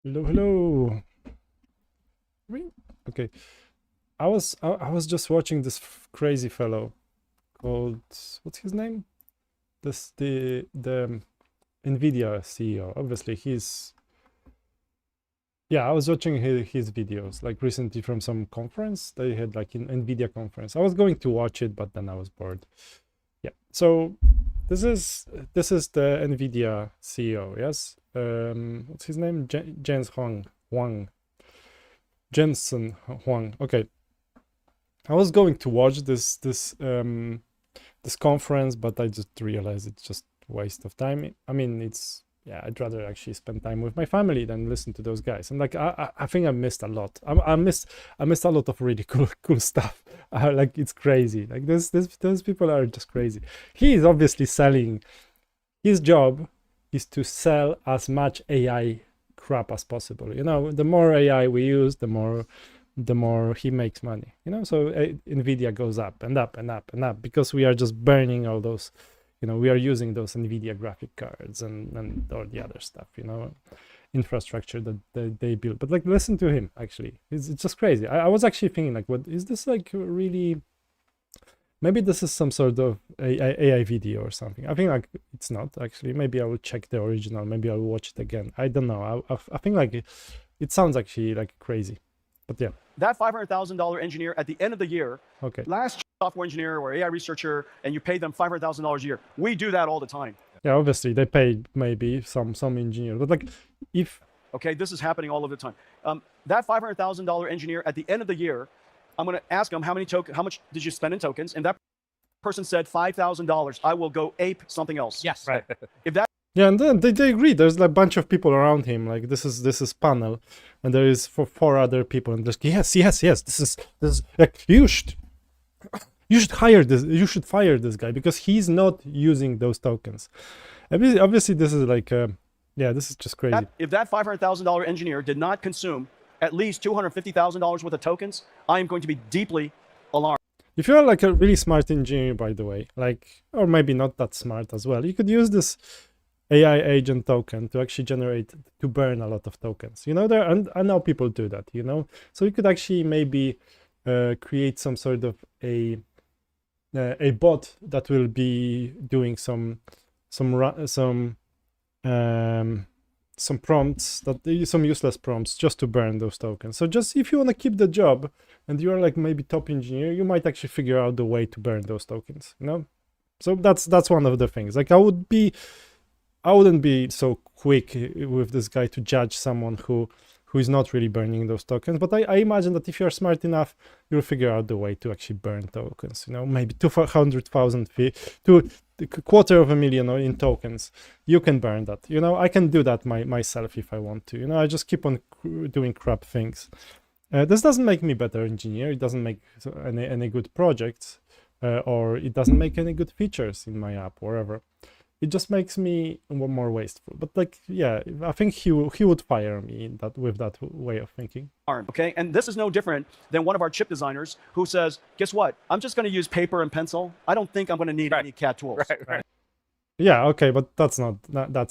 Hello, hello. Okay. I was just watching this crazy fellow called, what's his name? The NVIDIA CEO. Obviously, I was watching his videos like recently from some conference. They had like an NVIDIA conference. I was going to watch it, but then I was bored. Yeah. So this is the NVIDIA CEO. Yes. What's his name? Jens Huang. Jensen Huang. Okay. I was going to watch this conference, but I just realized it's just a waste of time. I mean, I'd rather actually spend time with my family than listen to those guys. And like I think I missed a lot. I missed a lot of really cool stuff. Like it's crazy. Like those people are just crazy. He is obviously selling. His job is to sell as much AI crap as possible. You know, the more AI we use, the more he makes money. You know, so NVIDIA goes up and up and up and up because we are just burning all those. You know, we are using those NVIDIA graphic cards and all the other stuff. You know, infrastructure that they build. But like, listen to him. Actually, it's just crazy. I was actually thinking like, what is this like really? Maybe this is some sort of AI video or something. I think like it's not actually. Maybe I will check the original. Maybe I'll watch it again. I don't know. I think like it sounds actually like crazy. But yeah. That $500,000 engineer at the end of the year, Okay. last software engineer or AI researcher, and you pay them $500,000 a year. We do that all the time. Yeah, obviously they pay maybe some engineer, but like if Okay, this is happening all over the time. That $500,000 engineer at the end of the year, I'm going to ask him how much did you spend in tokens, and that person said $5,000. I will go ape something else. Yes. Right. If that yeah, and then they agree. There's like a bunch of people around him. Like this is panel, and there is four other people, and there's yes. This is like you should hire this. You should fire this guy because he's not using those tokens. Obviously, this is like this is just crazy. if that $500,000 engineer did not consume at least $250,000 worth of tokens, I am going to be deeply alarmed. If you're like a really smart engineer, by the way, like, or maybe not that smart as well, you could use this AI agent token to actually to burn a lot of tokens. You know, and I know people do that, you know, so you could actually maybe create some sort of a bot that will be doing some prompts, some useless prompts just to burn those tokens. So just if you want to keep the job and you're like maybe top engineer, you might actually figure out the way to burn those tokens, you know. So that's one of the things. Like I wouldn't be so quick with this guy to judge someone who is not really burning those tokens. But I imagine that if you're smart enough, you'll figure out the way to actually burn tokens. You know, maybe 200,000 to $250,000 in tokens. You can burn that. You know, I can do that myself if I want to. You know, I just keep on doing crap things. This doesn't make me better engineer. It doesn't make any good projects, or it doesn't make any good features in my app, wherever. It just makes me more wasteful. But like, yeah, I think he would fire me with that way of thinking. Okay, and this is no different than one of our chip designers who says, guess what? I'm just going to use paper and pencil. I don't think I'm going to need any CAD tools. Right. Yeah, okay, but that's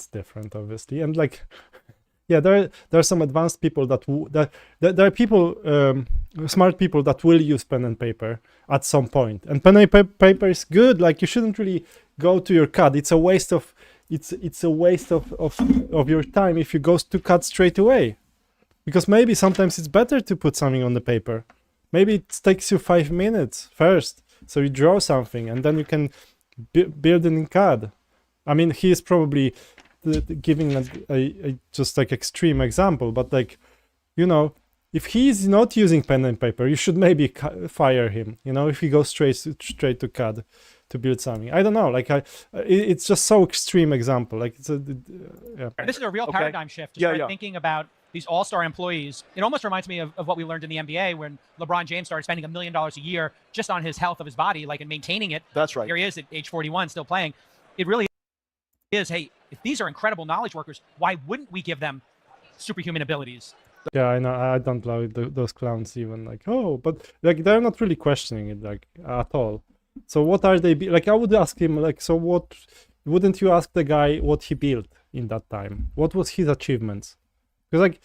different, obviously. And like, yeah, there are some advanced people that there are people, smart people that will use pen and paper at some point. And pen and paper is good. Like you shouldn't really go to your CAD. It's a waste of your time if you go to CAD straight away, because maybe sometimes it's better to put something on the paper. Maybe it takes you 5 minutes first, so you draw something and then you can build it in CAD. I mean, he is probably giving a just like extreme example, but like, you know, if he's not using pen and paper, you should maybe fire him. You know, if he goes straight to CAD to build something. I don't know. Like it's just so extreme example. Like it's yeah. This is a real paradigm shift to start thinking about these all-star employees. It almost reminds me of what we learned in the NBA when LeBron James started spending $1 million a year just on his health of his body, like, and maintaining it. That's right. Here he is at age 41, still playing. It really is, hey, if these are incredible knowledge workers, why wouldn't we give them superhuman abilities? Yeah, I know. I don't like those clowns even. Like, oh, but like they're not really questioning it like at all. So what are they like? I would ask him like, so what? Wouldn't you ask the guy what he built in that time? What was his achievements? Because like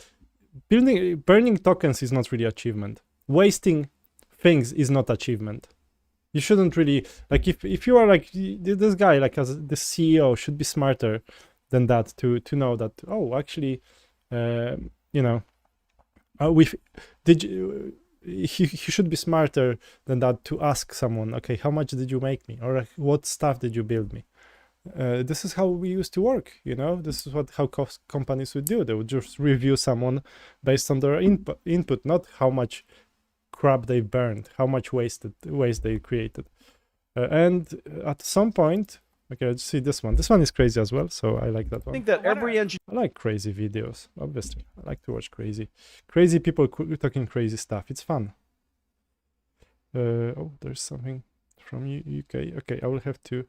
burning tokens is not really achievement. Wasting things is not achievement. You shouldn't really, like, if you are like this guy, like as the CEO, should be smarter than that to know that, oh, actually, you know, he should be smarter than that to ask someone, okay, how much did you make me, or what stuff did you build me? This is how we used to work, you know. This is how companies would do. They would just review someone based on their input, not how much crap they burned, how much waste they created. And at some point, okay, let's see this one. This one is crazy as well, so I like that one. I think that every engineer, I like crazy videos, obviously. I like to watch crazy people talking crazy stuff. It's fun. Oh, there's something from UK. Okay, I will have to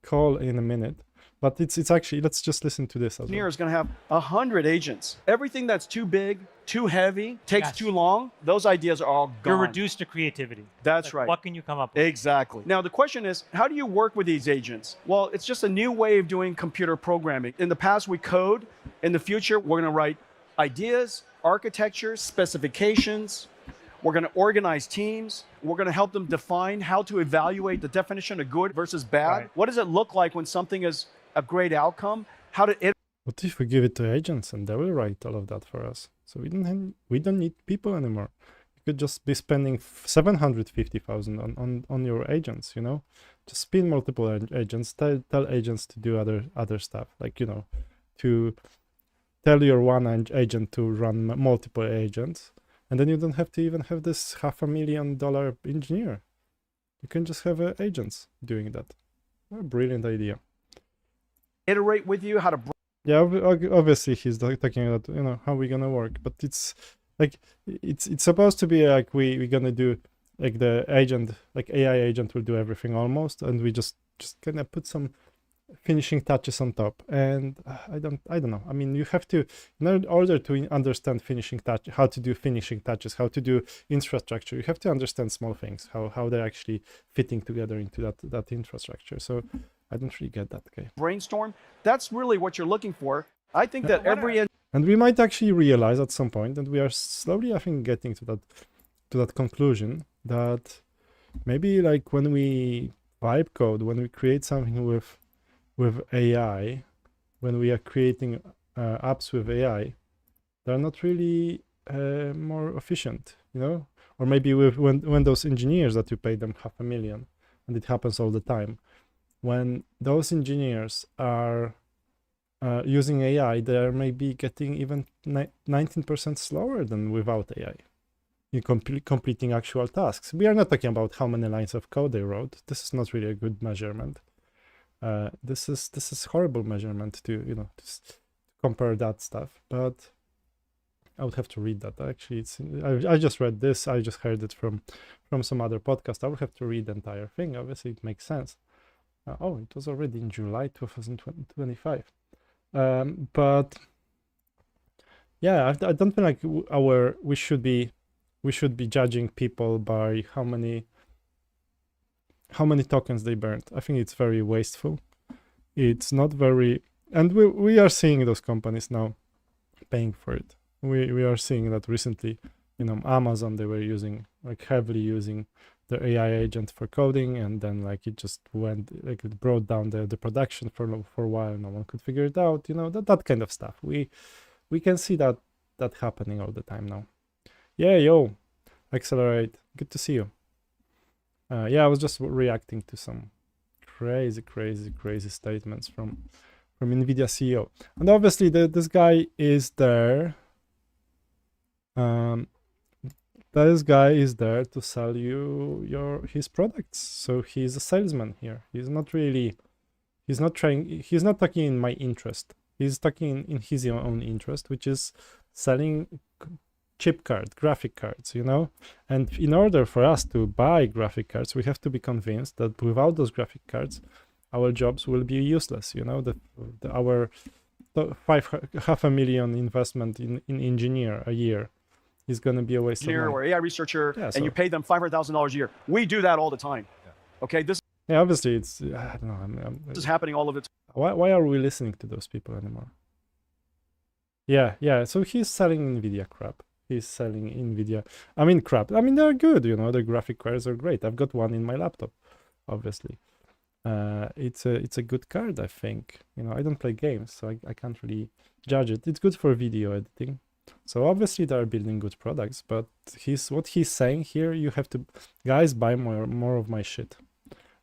call in a minute, but it's actually, let's just listen to this. Engineer is going to have 100 agents. Everything that's too big, too heavy, takes too long, those ideas are all gone. You're reduced to creativity. That's right. What can you come up with? Exactly. Now, the question is, how do you work with these agents? Well, it's just a new way of doing computer programming. In the past, we code. In the future, we're going to write ideas, architecture, specifications. We're going to organize teams. We're going to help them define how to evaluate the definition of good versus bad. Right. What does it look like when something is a great outcome? How to What if we give it to agents and they will write all of that for us? So we don't need people anymore. You could just be spending 750,000 on your agents, you know. Just spin multiple agents. Tell agents to do other stuff, like, you know, to tell your one agent to run multiple agents. And then you don't have to even have this $500,000 engineer. You can just have agents doing that. What a brilliant idea. Iterate with you how to. Yeah, obviously he's talking about, you know, how we're gonna work, but it's like it's supposed to be like we're gonna do like the agent, like AI agent will do everything almost, and we just kind of put some finishing touches on top. And I don't know. I mean, you have to, in order to understand finishing touch, how to do finishing touches, how to do infrastructure, you have to understand small things, how they're actually fitting together into that infrastructure. So I don't really get that. Okay. Brainstorm. That's really what you're looking for. I think that and we might actually realize at some point, and we are slowly, I think, getting to that conclusion, that maybe like when we vibe code, when we create something with AI, when we are creating apps with AI, they're not really more efficient, you know? Or maybe when those engineers that you pay them $500,000, and it happens all the time, when those engineers are using AI, they are maybe getting even 19% slower than without AI in completing actual tasks. We are not talking about how many lines of code they wrote. This is not really a good measurement. This is horrible measurement to, you know, to compare that stuff. But I would have to read that. Actually, I just read this. I just heard it from some other podcast. I would have to read the entire thing. Obviously, it makes sense. Oh, it was already in July 2025. But yeah, I don't feel like we should be judging people by how many tokens they burned. I think it's very wasteful. It's not very, and we are seeing those companies now paying for it. We are seeing that recently, you know, Amazon, they were heavily using the AI agent for coding, and then like it just went, like it brought down the production for a while. No one could figure it out, you know, that kind of stuff. We can see that happening all the time now. Yeah, yo, Accelerate, good to see you. Yeah, I was just reacting to some crazy statements from NVIDIA CEO, and obviously this guy is there. This guy is there to sell you his products. So he's a salesman here. He's not talking in my interest. He's talking in his own interest, which is selling graphic cards, you know. And in order for us to buy graphic cards, we have to be convinced that without those graphic cards, our jobs will be useless, you know. Our $500,000 investment in engineer a year is going to be a waste of money. Or AI researcher, yeah, and you pay them $500,000 a year. We do that all the time. Yeah. Okay, yeah, obviously it's I don't know. This is happening all of the time. Why are we listening to those people anymore? Yeah. So he's selling NVIDIA crap. He's selling NVIDIA. I mean, crap. I mean, they're good. You know, the graphic cards are great. I've got one in my laptop, obviously. It's a good card, I think. You know, I don't play games, so I can't really judge it. It's good for video editing. So obviously they're building good products, but what he's saying here, you have to, guys, buy more of my shit.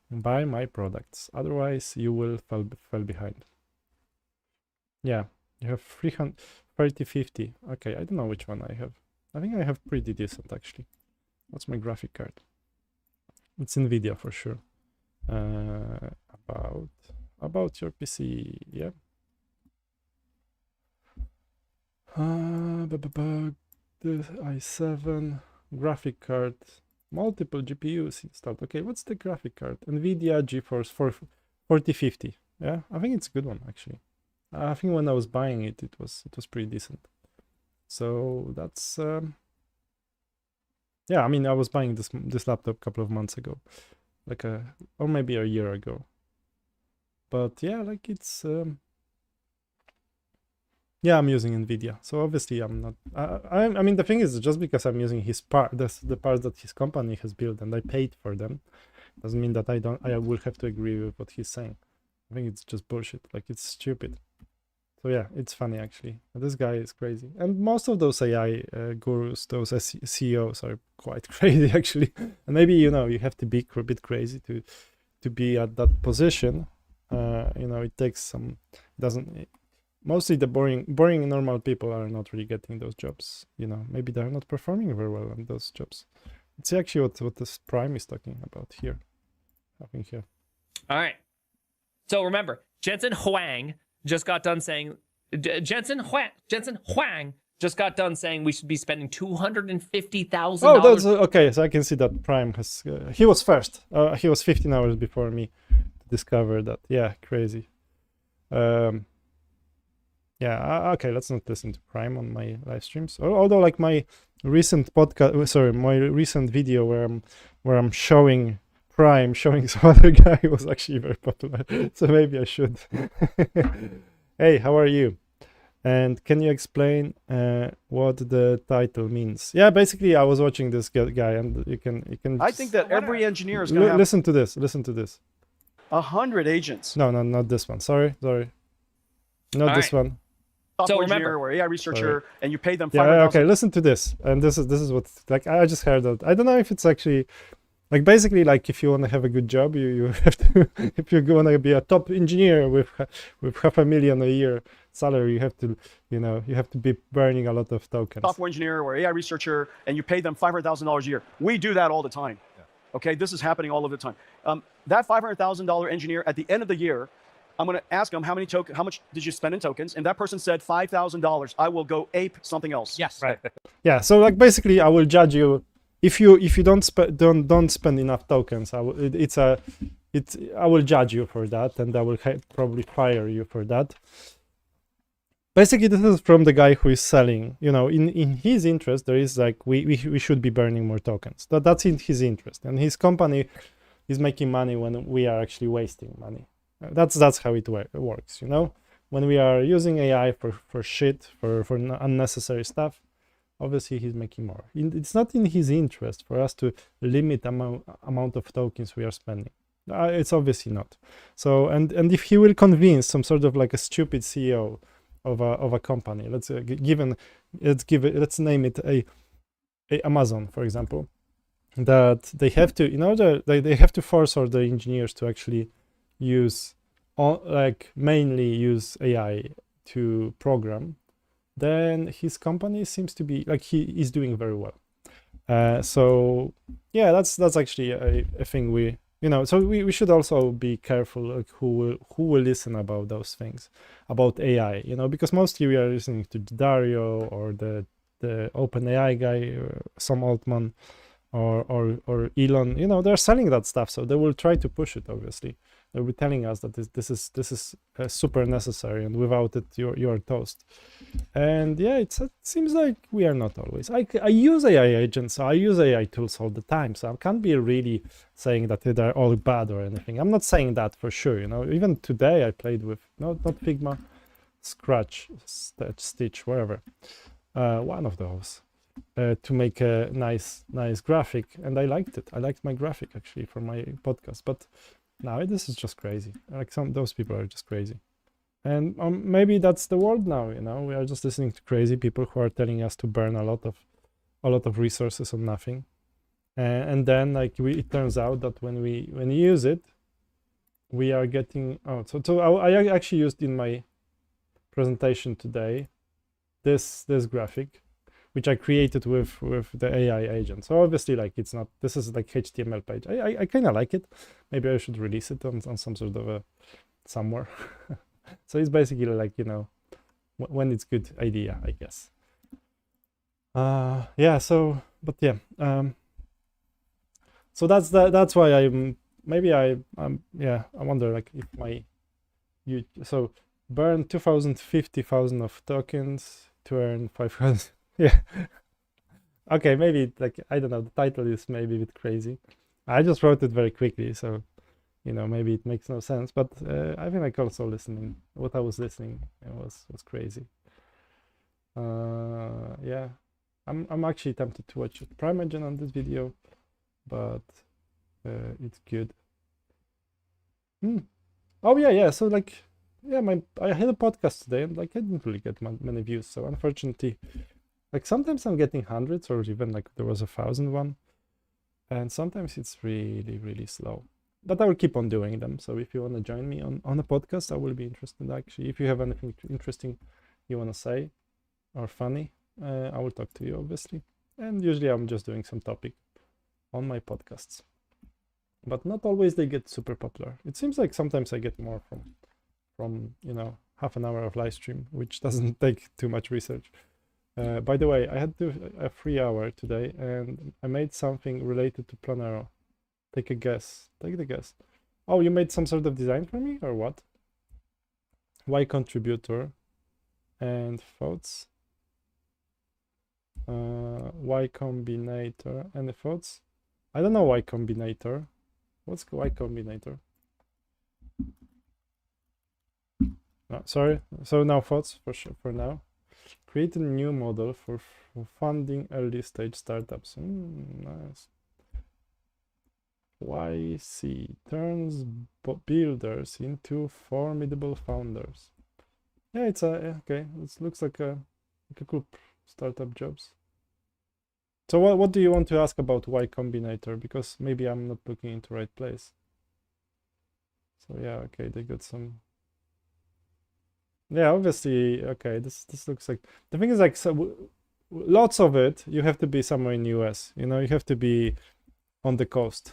Buy my products. Otherwise you will fall behind. Yeah, you have 330, 50. Okay, I don't know which one I have. I think I have pretty decent actually. What's my graphic card? It's NVIDIA for sure. About your PC, yeah. The i7 graphic card, multiple GPUs installed. Okay, what's the graphic card? NVIDIA GeForce 4050. Yeah, I think it's a good one actually. I think when I was buying it, it was pretty decent. So that's yeah. I mean, I was buying this laptop a couple of months ago, or maybe a year ago. But yeah, like it's yeah, I'm using NVIDIA. So obviously I'm not, I mean, the thing is, just because I'm using his the parts that his company has built and I paid for them, doesn't mean that I will have to agree with what he's saying. I think it's just bullshit. Like, it's stupid. So yeah, it's funny actually. This guy is crazy. And most of those AI gurus, those CEOs are quite crazy actually. And maybe, you know, you have to be a bit crazy to be at that position. You know, it takes some, mostly the boring normal people are not really getting those jobs. You know, maybe they're not performing very well on those jobs. It's actually what this Prime is talking about here. I think here. All right. So remember, Jensen Huang just got done saying, Jensen Huang just got done saying we should be spending $250,000. Oh, that's okay. So I can see that Prime has. He was first. He was 15 hours before me to discover that. Yeah, crazy. Yeah. Okay. Let's not listen to Prime on my live streams. Although, like my recent podcast, my recent video where I'm showing Prime, showing some other guy was actually very popular. So maybe I should. Hey, how are you? And can you explain what the title means? Yeah, basically, I was watching this guy, and you can. I think that every engineer is going to have. Listen to this. Listen to this. 100 agents. No, not this one. Sorry. Not this one. Software engineer or AI researcher, and you pay them $500,000. Yeah, okay. Listen to this, and this is what, like, I just heard that. I don't know if it's actually. Like, basically, like, if you want to have a good job, you have to, if you're going to be a top engineer with $500,000 a year salary, you have to, you know, you have to be burning a lot of tokens. Software engineer or AI researcher, and you pay them $500,000 a year. We do that all the time. Yeah. Okay, this is happening all of the time. That $500,000 engineer, at the end of the year, I'm going to ask them how much did you spend in tokens, and that person said $5,000. I will go ape something else. Yes. Right. Yeah. So, like, basically, I will judge you. If you don't spend enough tokens, I will judge you for that, and I will probably fire you for that. Basically, this is from the guy who is selling. You know, in his interest, there is like we should be burning more tokens. That's in his interest, and his company is making money when we are actually wasting money. That's how it works. You know, when we are using AI for shit, for unnecessary stuff. Obviously, he's making more. It's not in his interest for us to limit amount of tokens we are spending. It's obviously not. So, and if he will convince some sort of like a stupid CEO of a company, let's name it a Amazon, for example, that they have to, in order they have to force all the engineers to actually mainly use AI to program. Then his company seems to be like he is doing very well. So yeah, that's actually a thing we, you know, so we should also be careful, like, who will listen about those things about AI, you know, because mostly we are listening to Dario or the OpenAI guy, some Altman or Elon, you know, they're selling that stuff, so they will try to push it. Obviously, they'll be telling us that this is super necessary, and without it, you're toast. And yeah, it seems like we are not always. I use AI agents, I use AI tools all the time, so I can't be really saying that they're all bad or anything. I'm not saying that for sure. You know, even today I played with not Figma, Scratch, Stitch, wherever. One of those. To make a nice graphic, and I liked it. I liked my graphic actually for my podcast, but now this is just crazy. Like those people are just crazy, and maybe that's the world now. We are just listening to crazy people who are telling us to burn a lot of resources on nothing, and then it turns out that when we use it, we are getting I actually used in my presentation today this graphic, which I created with the AI agent. So obviously, it's not, this is like HTML page. I kind of like it. Maybe I should release it on some sort of somewhere. So it's basically when it's good idea, I guess. Yeah. So, but yeah. So that's why I wonder if so burn 50,000 of tokens to earn 500. Yeah. Okay, maybe I don't know, the title is maybe a bit crazy. I just wrote it very quickly, so maybe it makes no sense, but I think also what I was listening was crazy. Yeah. I'm actually tempted to watch Primeagen on this video, but it's good. Oh yeah. So I had a podcast today, and I didn't really get many views, so unfortunately, sometimes I'm getting hundreds, or even there was 1,000 one, and sometimes it's really, really slow. But I will keep on doing them. So if you want to join me on a podcast, I will be interested actually. If you have anything interesting you want to say or funny, I will talk to you obviously. And usually I'm just doing some topic on my podcasts. But not always they get super popular. It seems like sometimes I get more from half an hour of live stream, which doesn't take too much research. By the way, I had a free hour today, and I made something related to Planero. Take a guess. Take the guess. Oh, you made some sort of design for me, or what? Y contributor and thoughts. Y combinator and the thoughts. I don't know Y combinator. What's Y combinator? No, sorry. So now thoughts for now. Create a new model for funding early stage startups. Nice. YC turns builders into formidable founders. Yeah, it's okay. It looks like a cool startup jobs. So what do you want to ask about Y Combinator? Because maybe I'm not looking into right place. So yeah, okay, they got some. Yeah, obviously, okay. This looks like the thing is lots of it. You have to be somewhere in US. You have to be on the coast.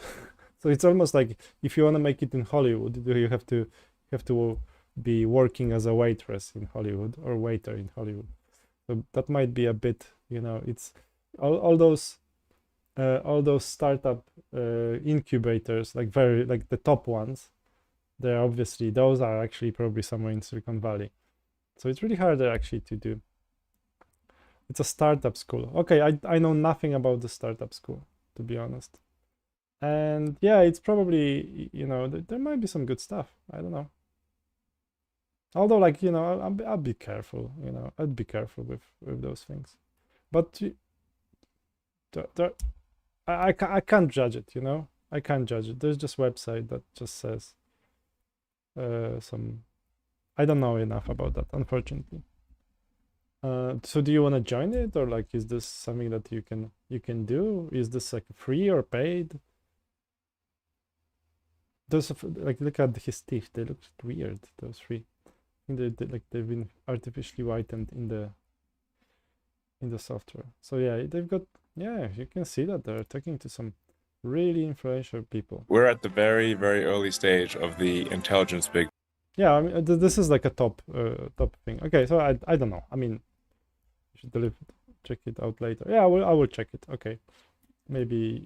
So it's almost like if you want to make it in Hollywood, you have to be working as a waitress in Hollywood or waiter in Hollywood. So that might be a bit, it's all those startup incubators, the top ones. Those are actually probably somewhere in Silicon Valley. So it's really hard actually to do. It's a startup school. Okay, I know nothing about the startup school, to be honest. And yeah, it's probably, there might be some good stuff. I don't know. Although, I'll be careful, I'd be careful with those things. But I can't judge it, I can't judge it. There's just website that just says I don't know enough about that, unfortunately. So do you want to join it, or is this something that you can do? Is this free or paid? Those look at his teeth, they look weird, those three. I think they've been artificially whitened in the software. So yeah, they've got, yeah, you can see that they're talking to some really influential people. We're at the very, very early stage of the intelligence big. Yeah, I mean, this is a top thing. Okay, so I don't know. I mean, you should check it out later. Yeah, I will check it. Okay, maybe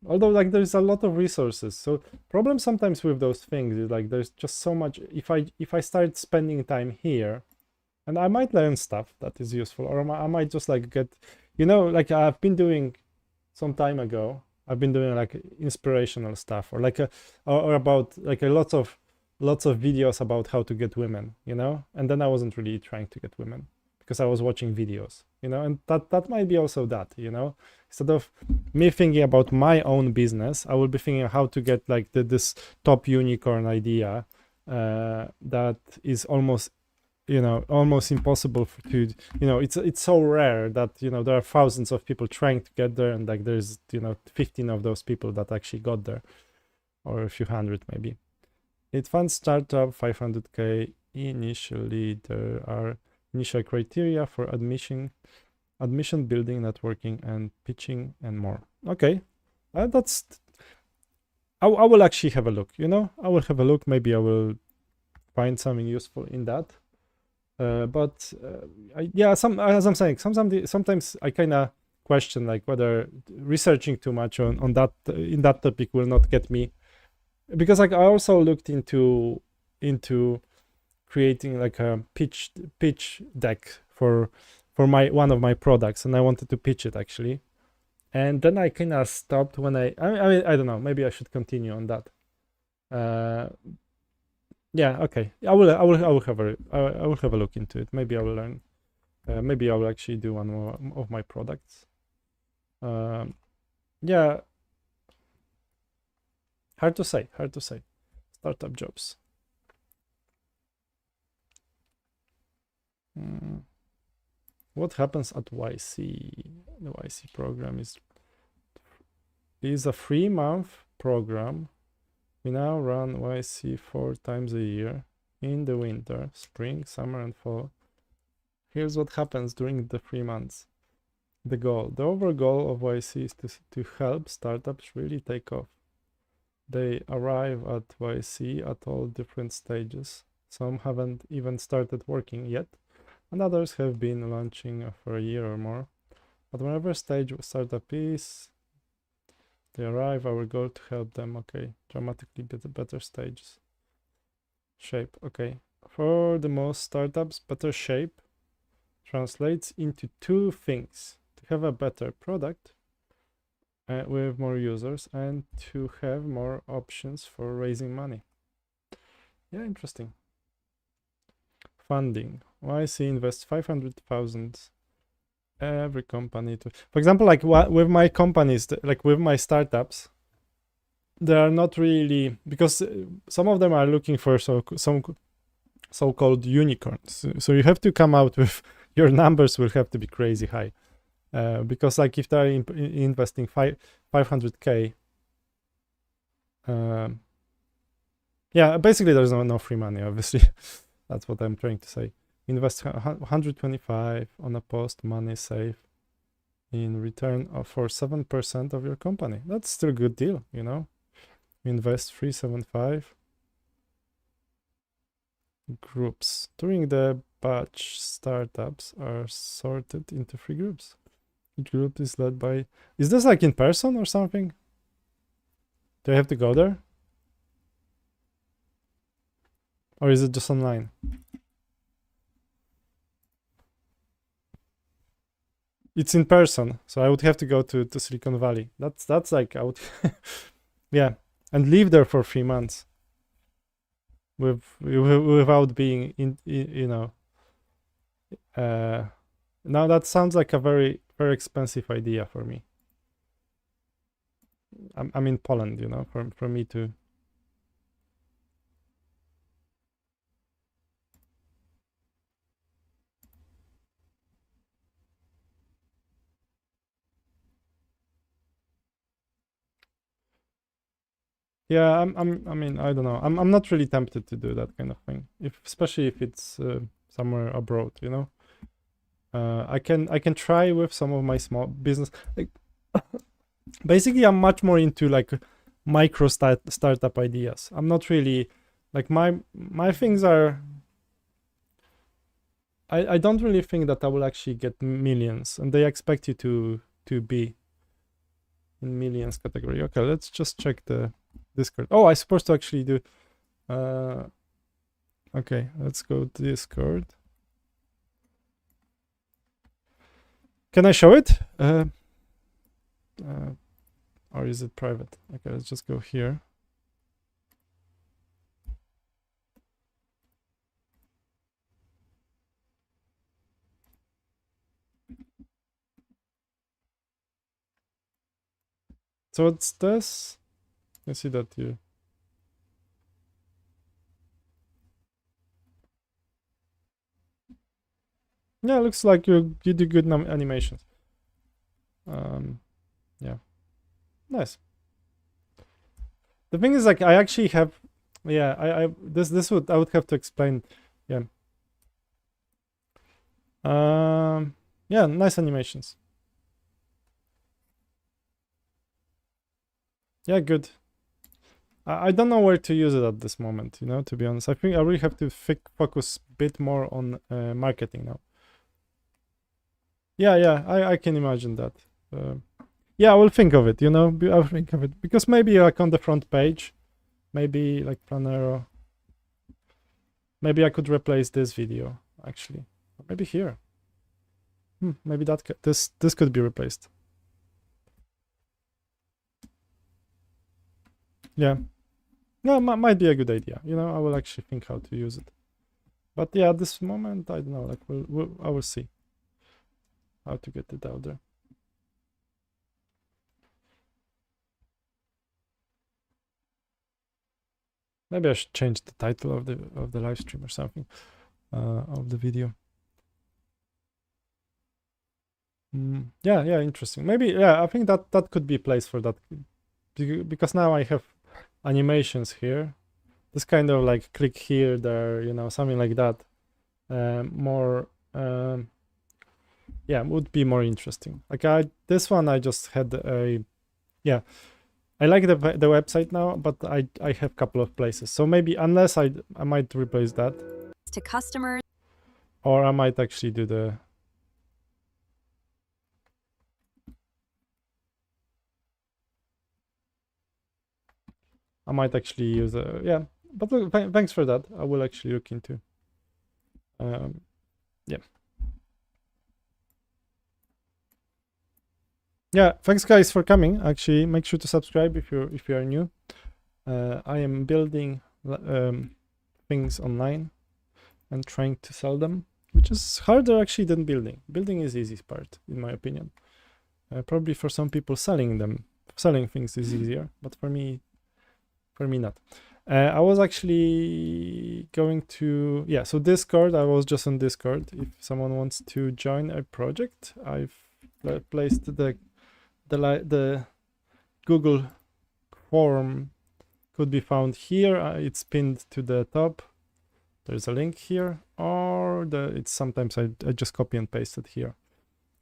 although there's a lot of resources. So problem sometimes with those things is there's just so much. If I start spending time here, and I might learn stuff that is useful, or I might just get, I've been doing some time ago. I've been doing inspirational stuff, or or about a lot of lots of videos about how to get women, you know, and then I wasn't really trying to get women because I was watching videos, you know, and that might be also that, you know, instead of me thinking about my own business, I will be thinking how to get like this top unicorn idea that is almost, you know, almost impossible to, you know, it's so rare that, you know, there are thousands of people trying to get there, and like there's, you know, 15 of those people that actually got there, or a few hundred maybe. It funds startup 500k initially. There are initial criteria for admission, building, networking, and pitching, and more. Okay, that's. I will actually have a look. You know, I will have a look. Maybe I will find something useful in that. Yeah, as I'm saying, sometimes I kind of question like whether researching too much on that in that topic will not get me, because like I also looked into creating like a pitch deck for one of my products, and I wanted to pitch it actually, and then I kind of stopped when I mean I don't know, maybe I should continue on that. Yeah, okay. I will have a look into it. Maybe I will learn. Maybe I will actually do one more of my products. Yeah. Hard to say. Startup jobs. What happens at YC? The YC program is a 3-month program. We now run YC 4 times a year in the winter, spring, summer, and fall. Here's what happens during the 3 months. The overall goal of YC is to help startups really take off. They arrive at YC at all different stages. Some haven't even started working yet, and others have been launching for a year or more. At whatever stage startup is, they arrive, our goal to help them, okay, dramatically better stages. Shape, okay. For the most startups, better shape translates into 2 things: to have a better product with more users, and to have more options for raising money. Yeah, interesting. Funding. YC invests 500,000 every company to, for example, like with my companies, like with my startups, they are not really, because some of them are looking for some so-called unicorns. So you have to come out with, your numbers will have to be crazy high, because like if they're investing 500k, yeah, basically there's no free money, obviously. That's what I'm trying to say. Invest 125 on a post, money save in return for 7% of your company. That's still a good deal, you know. Invest 375. Groups. During the batch, startups are sorted into 3 groups. Each group is led by... Is this like in person or something? Do I have to go there? Or is it just online? It's in person, so I would have to go to Silicon Valley. That's like I would, yeah, and live there for 3 months without being in, you know. Now that sounds like a very expensive idea for me. I'm in Poland, you know, for me to. Yeah, I mean, I don't know. I'm not really tempted to do that kind of thing, especially if it's somewhere abroad, you know. I can try with some of my small business. Like, basically, I'm much more into like micro startup ideas. I'm not really like my things are. I don't really think that I will actually get millions, and they expect you to be in millions category. Okay, let's just check the Discord. Oh, I'm supposed to actually do. Okay, let's go to Discord. Can I show it? Or is it private? Okay, let's just go here. So it's this. I see that here. Yeah, looks like you do good animations. Yeah, nice. The thing is, like, I actually have, yeah, I would have to explain. Yeah. Yeah, nice animations. Yeah, good. I don't know where to use it at this moment, you know, to be honest. I think I really have to focus a bit more on marketing now. Yeah, I can imagine that. Yeah, I will think of it, you know, I'll think of it. Because maybe like on the front page, maybe like Planero. Maybe I could replace this video, actually. Or maybe here. Maybe that this could be replaced. Yeah. No, might be a good idea. You know, I will actually think how to use it. But yeah, at this moment, I don't know. Like, I will see how to get it out there. Maybe I should change the title of the live stream or something, of the video. Yeah, interesting. Maybe, yeah, I think that could be a place for that, because now I have animations here. This kind of like click here, there, you know, something like that. More, yeah, would be more interesting. Like this one, I just had yeah, I like the website now, but I have a couple of places. So maybe, unless I might replace that to customers, or I might actually do the. I might actually use yeah, but look, thanks for that. I will actually look into. Yeah. Yeah, thanks guys for coming. Actually, make sure to subscribe if you are new. I am building things online and trying to sell them, which is harder actually than building. Building is the easiest part, in my opinion. Probably for some people, selling things is easier, but for me not. I was actually going to, yeah, so Discord, I was just on Discord. If someone wants to join a project, I've placed the Google form, could be found here. It's pinned to the top. There's a link here, or it's sometimes I just copy and paste it here.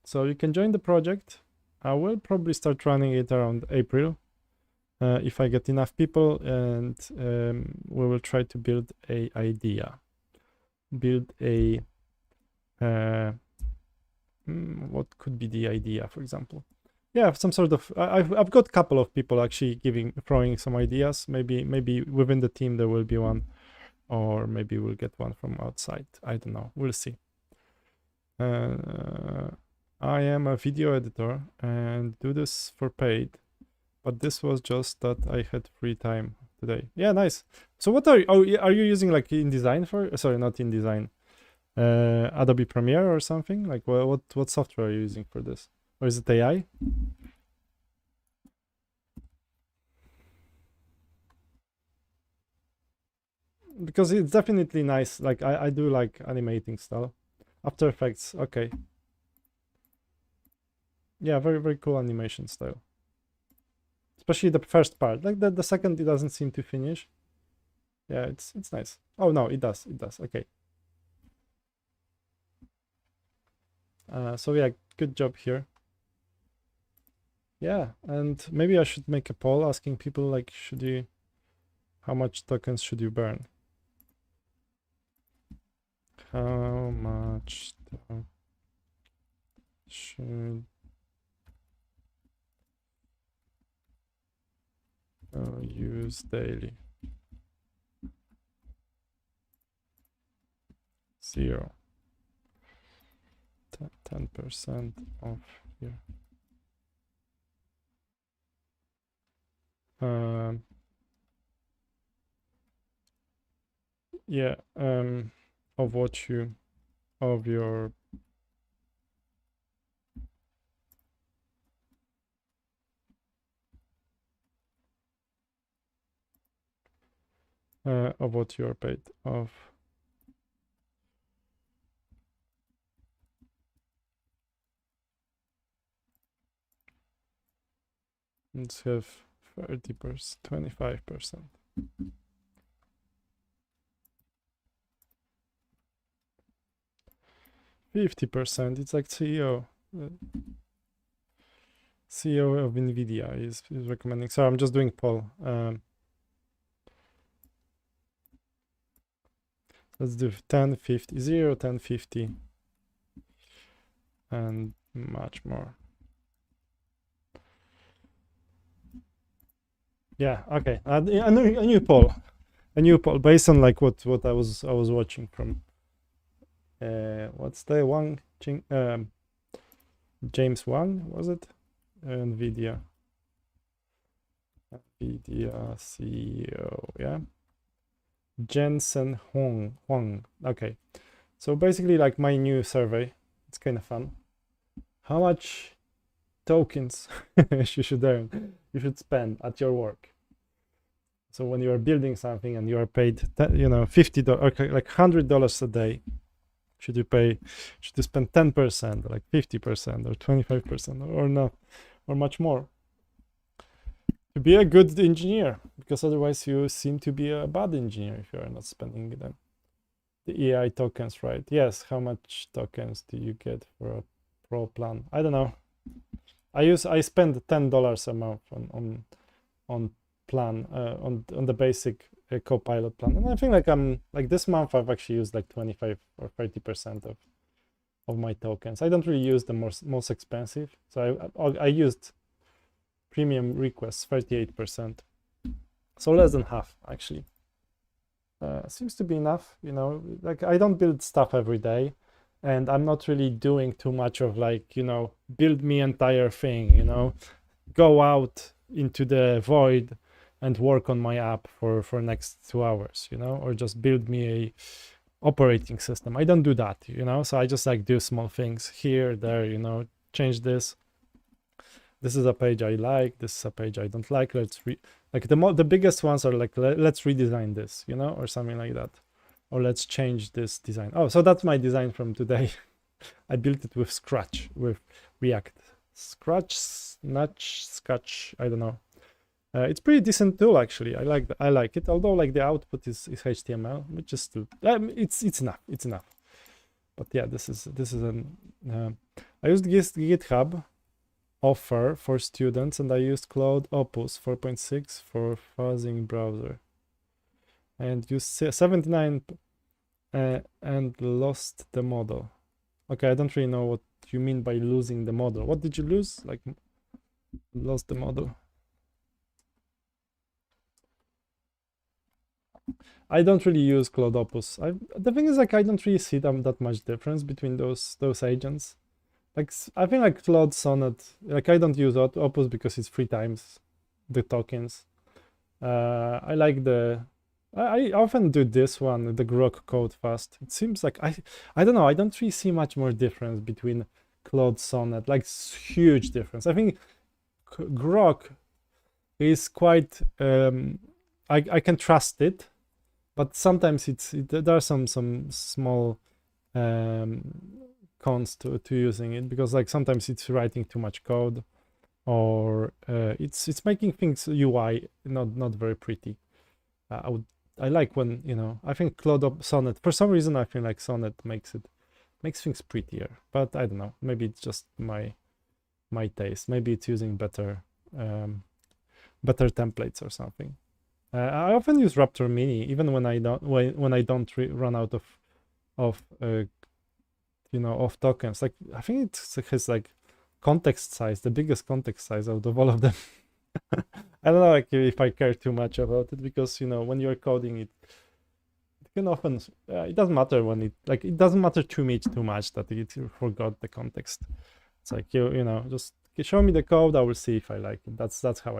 So you can join the project. I will probably start running it around April. If I get enough people, and we will try to build a idea, what could be the idea, for example? Yeah, some sort of. I've got a couple of people actually throwing some ideas. Maybe within the team there will be one, or maybe we'll get one from outside. I don't know. We'll see. I am a video editor and do this for paid. But this was just that I had free time today. Yeah, nice. So what are you using like InDesign for? Sorry, not InDesign. Adobe Premiere or something? Like what software are you using for this? Or is it AI? Because it's definitely nice. Like I do like animating style. After Effects, okay. Yeah, very, very cool animation style. Especially the first part. Like the second, it doesn't seem to finish. Yeah, it's nice. Oh no, it does. Okay. So yeah, good job here. Yeah, and maybe I should make a poll asking people like, how much tokens should you burn? How much should use daily? 0. 10% off here. Yeah, of your of what you are paid of. Let's have 30%, 25%. 50%. It's like CEO. CEO of NVIDIA is recommending. So I'm just doing poll. Let's do 10, 50, 0, 10, 50, and much more. Yeah, okay. A new poll. A new poll based on like what I was watching from what's the Wang James Wang, was it? NVIDIA CEO, yeah. Jensen Huang. Okay. So basically like my new survey, it's kind of fun. How much tokens you should earn, you should spend at your work. So when you are building something and you are paid, $50, okay, like $100 a day, should you spend 10%, like 50% or 25% or not, or much more to be a good engineer? Because otherwise you seem to be a bad engineer if you are not spending them. The AI tokens, right? Yes. How much tokens do you get for a pro plan? I don't know. I spend $10 a month on plan on the basic Copilot plan, and I think like this month I've actually used like 25 or 30% of my tokens. I don't really use the most expensive, so I used premium requests 38%, so less than half actually. Seems to be enough, like I don't build stuff every day, and I'm not really doing too much of like, build me entire thing, go out into the void and work on my app for next 2 hours, or just build me a operating system. I don't do that, so I just like do small things here, there, change this. This is a page I like, this is a page I don't like. Let's like the biggest ones are like, let's redesign this, or something like that, or let's change this design. Oh, so that's my design from today. I built it with Scratch, with React. Scratch, I don't know. It's pretty decent tool actually. I like it, although like the output is HTML, which is still it's enough. But yeah, this is an I used GitHub offer for students, and I used Cloud Opus 4.6 for fuzzing browser, and used 79 and lost the model. Okay, I don't really know what you mean by losing the model. What did you lose? Like lost the model? I don't really use Cloud Opus. The thing is, like, I don't really see that much difference between those agents. Like, I think like Cloud Sonnet, like I don't use Opus because it's 3 times the tokens. I like I often do this one, the Grok code fast. It seems like I don't know. I don't really see much more difference between Cloud Sonnet, like huge difference. I think Grok is quite. I can trust it, but sometimes there are some small cons to using it, because like sometimes it's writing too much code, or it's making things UI not very pretty. I like when I think Cloud Sonnet, for some reason I feel like Sonnet makes things prettier, but I don't know, maybe it's just my taste. Maybe it's using better templates or something. I often use Raptor Mini even when I don't run out of tokens. Like I think it has like context size, the biggest context size out of all of them. I don't know like if I care too much about it, because when you're coding it can often it doesn't matter when it doesn't matter to me too much that it forgot the context. It's like just show me the code, I will see if I like it. That's how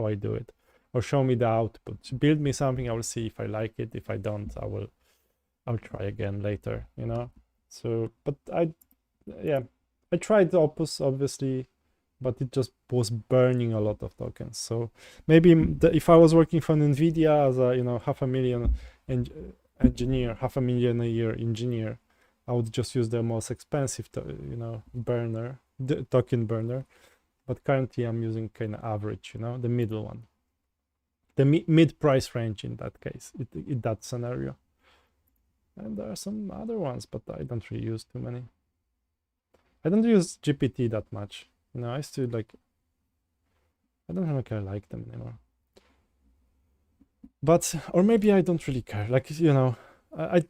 I do it. Or show me the output, build me something, I will see if I like it. If I don't, I'll try again later, So, but I tried Opus, obviously. but it just was burning a lot of tokens. So maybe if I was working for NVIDIA as a, you know, engineer, $500,000 a year engineer, I would just use the most expensive, you know, burner, the token burner. But currently I'm using kind of average, you know, the middle one, the mid price range in that case, in that scenario. And there are some other ones, but I don't really use too many. I don't use GPT that much. You know, I still like, I don't really care, like them anymore. But, or maybe I don't really care. Like, you know, I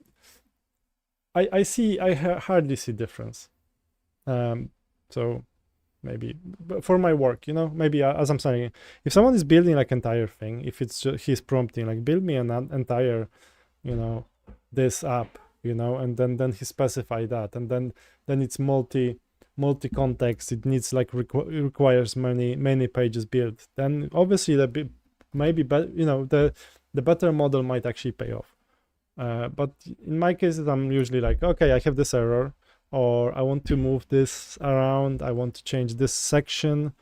hardly see difference. So maybe, but for my work, you know, maybe as I'm saying, if someone is building like entire thing, if it's just, he's prompting like build me an entire, you know, this app, you know, and then he specify that, and then it's multi context, it needs like requires many pages built, then obviously maybe, but you know, the better model might actually pay off. But in my cases, I'm usually like, okay, I have this error, or I want to move this around, I want to change this section.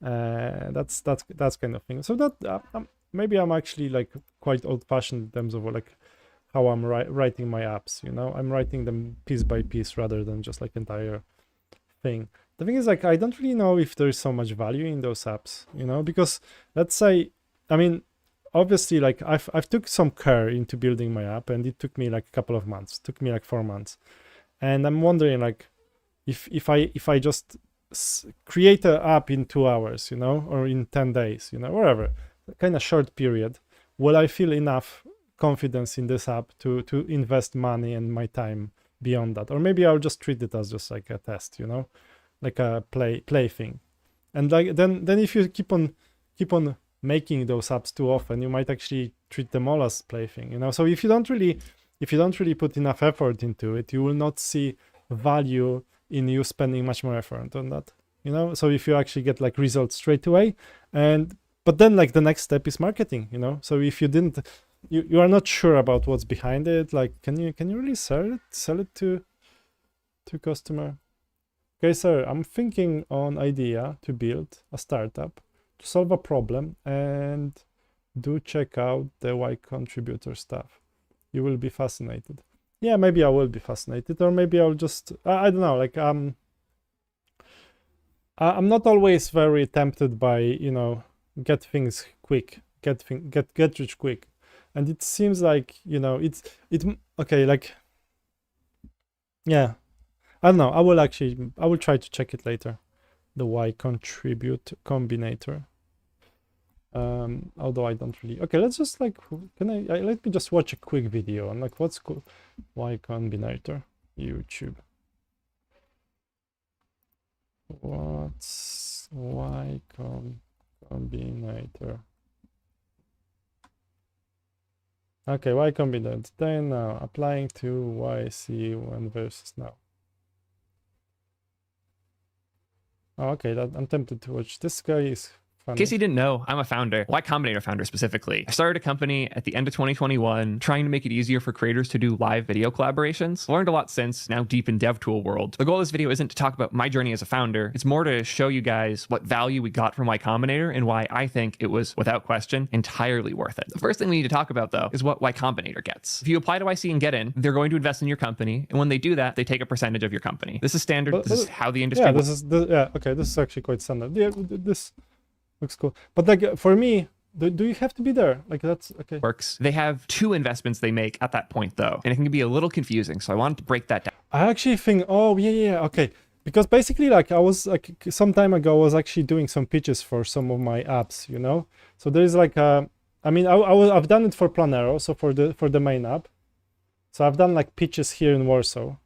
That's kind of thing. So that maybe I'm actually like quite old-fashioned in terms of like how I'm writing my apps. You know, I'm writing them piece by piece rather than just like entire thing. The thing is, like, I don't really know if there's so much value in those apps, you know, because let's say, I mean, obviously, like I've took some care into building my app, and it took me like a couple of months, it took me like 4 months. And I'm wondering, like, if I just create an app in 2 hours, you know, or in 10 days, you know, whatever, kind of short period, will I feel enough confidence in this app to invest money and my time beyond that? Or maybe I'll just treat it as just like a test, you know, like a play thing. And like then if you keep on making those apps too often, you might actually treat them all as plaything, you know. So if you don't really put enough effort into it, you will not see value in you spending much more effort on that, you know. So if you actually get like results straight away, but then like the next step is marketing, you know. So if you didn't, you are not sure about what's behind it, like can you really sell it to customer? Okay, sir, I'm thinking on idea to build a startup to solve a problem, and do check out the Y contributor stuff. You will be fascinated. Yeah, maybe I will be fascinated, or maybe I'll just, I don't know, like I'm not always very tempted by, you know, get things quick, get rich quick. And it seems like, you know, okay, like, yeah, I don't know, I will try to check it later, the Y contribute combinator. Although I don't really, okay, let's just like, let me just watch a quick video on like what's cool. Y combinator, YouTube. What's Y combinator? Okay, Y combinator then now applying to YC1 versus now. Oh, okay, I'm tempted to watch. This guy is funny. In case you didn't know, I'm a founder, Y Combinator founder specifically. I started a company at the end of 2021, trying to make it easier for creators to do live video collaborations. Learned a lot since, now deep in DevTool world. The goal of this video isn't to talk about my journey as a founder. It's more to show you guys what value we got from Y Combinator and why I think it was, without question, entirely worth it. The first thing we need to talk about though is what Y Combinator gets. If you apply to YC and get in, they're going to invest in your company. And when they do that, they take a percentage of your company. This is standard. This is how the industry works. Okay, this is actually quite standard. Yeah, this looks cool. But like for me, do you have to be there? Like that's okay. Works. They have 2 investments they make at that point though, and it can be a little confusing. So I wanted to break that down. I actually think, oh yeah, okay. Because basically, like I was like some time ago, I was actually doing some pitches for some of my apps, you know. So there's like I mean, I've done it for Planero, so for the main app. So I've done like pitches here in Warsaw.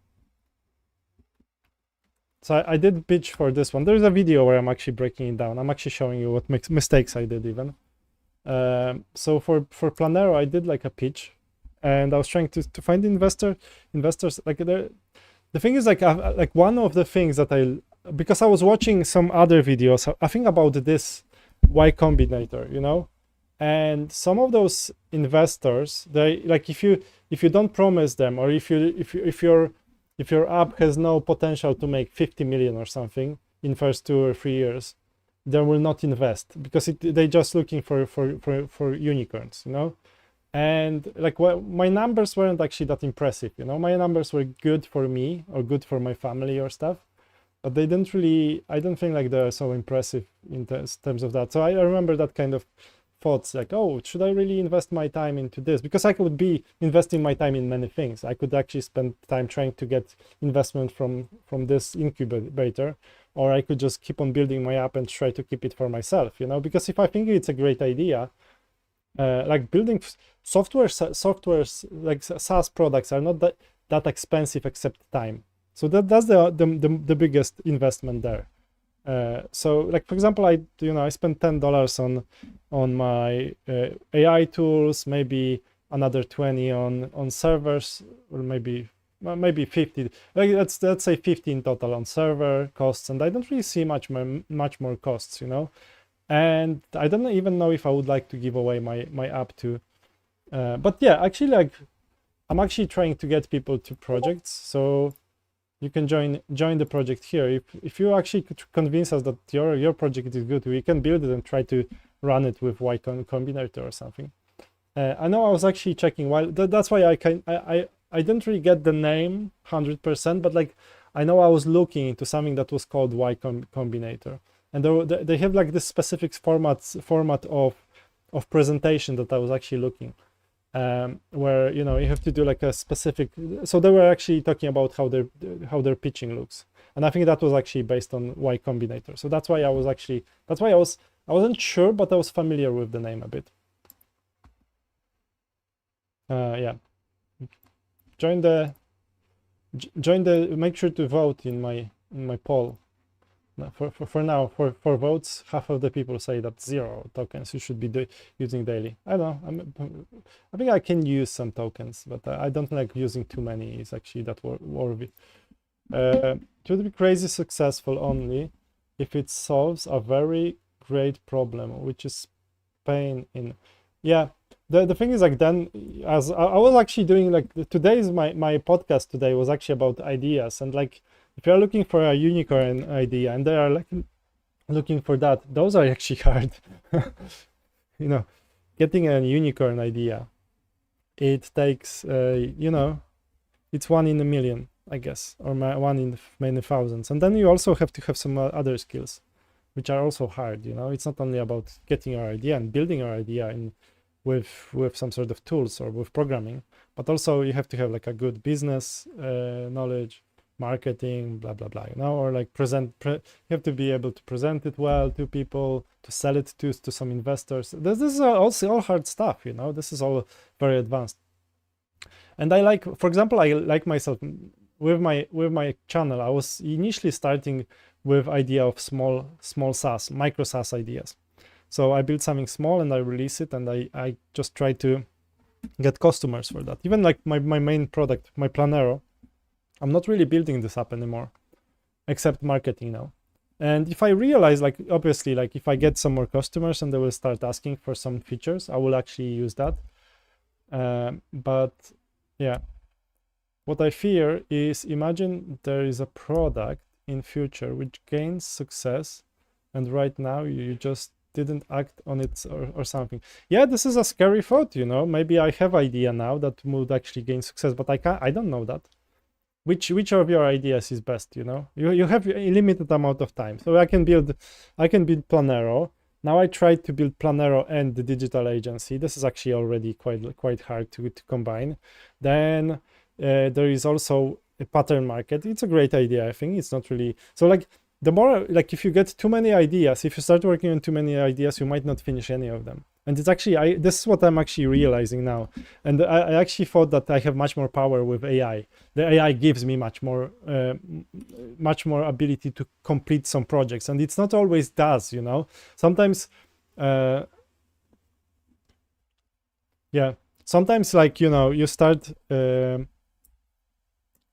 So I did pitch for this one. There's a video where I'm actually breaking it down. I'm actually showing you what mistakes I did even. So for Planero, I did like a pitch, and I was trying to find investors. Like the thing is, like one of the things that because I was watching some other videos, I think about this Y Combinator, you know, and some of those investors, they like if you don't promise them, or if your app has no potential to make 50 million or something in first 2 or 3 years, they will not invest because they're just looking for unicorns, you know. And like, well, my numbers weren't actually that impressive, you know. My numbers were good for me or good for my family or stuff, but they didn't really, I don't think like they're so impressive in terms of that. So I remember that kind of thoughts like, oh, should I really invest my time into this? Because I could be investing my time in many things. I could actually spend time trying to get investment from this incubator, or I could just keep on building my app and try to keep it for myself, you know. Because if I think it's a great idea, like building softwares like SaaS products are not that expensive except time. So that's the biggest investment there. So like, for example, I spent $10 on my AI tools, maybe another 20 on servers, or maybe 50. Like let's say 50 in total on server costs, and I don't really see much more costs, you know. And I don't even know if I would like to give away my app to, but yeah, actually, like, I'm actually trying to get people to projects, so you can join the project here. If you actually could convince us that your project is good, we can build it and try to run it with Y Combinator or something. I know I was actually checking while that's why I didn't really get the name 100%, but like I know I was looking into something that was called Y Combinator. And they have like this specific format of presentation that I was actually looking, where, you know, you have to do like a specific. So they were actually talking about how their pitching looks, and I think that was actually based on Y Combinator. So that's why I wasn't sure, but I was familiar with the name a bit. Yeah, join the. Make sure to vote in my poll. For now, for votes, half of the people say that 0 tokens you should be using daily. I don't know. I think I can use some tokens, but I don't like using too many. It's actually that worthy. It would be crazy successful only if it solves a very great problem, which is pain in. Yeah, the thing is, like, then as I was actually doing, like, today's my podcast today was actually about ideas, and like, if you're looking for a unicorn idea and they are like looking for that, those are actually hard. You know, getting a unicorn idea, it takes, you know, it's 1 in a million, I guess, or 1 in many thousands. And then you also have to have some other skills, which are also hard, you know. It's not only about getting your idea and building your idea with some sort of tools or with programming, but also you have to have like a good business knowledge, marketing, blah blah blah, you know, or like you have to be able to present it well to people, to sell it to some investors. This is also all hard stuff, you know. This is all very advanced. And I like, for example, I like myself with my channel. I was initially starting with idea of small SaaS, micro SaaS ideas. So I build something small and I release it, and I just try to get customers for that. Even like my main product, my Planero, I'm not really building this up anymore, except marketing now. And if I realize, like, obviously, like if I get some more customers and they will start asking for some features, I will actually use that. But yeah, what I fear is, imagine there is a product in future which gains success, and right now you just didn't act on it or something. Yeah, this is a scary thought, you know. Maybe I have idea now that would actually gain success, but I don't know that. Which of your ideas is best, you know? You have a limited amount of time. So I can build Planero. Now I tried to build Planero and the digital agency. This is actually already quite hard to combine. Then there is also a pattern market. It's a great idea, I think. It's not really so, like, the more, like, if you get too many ideas, if you start working on too many ideas, you might not finish any of them. And it's actually, this is what I'm actually realizing now. And I actually thought that I have much more power with AI. The AI gives me much more ability to complete some projects. And it's not always does, you know. Sometimes, yeah, sometimes, like, you know, you start,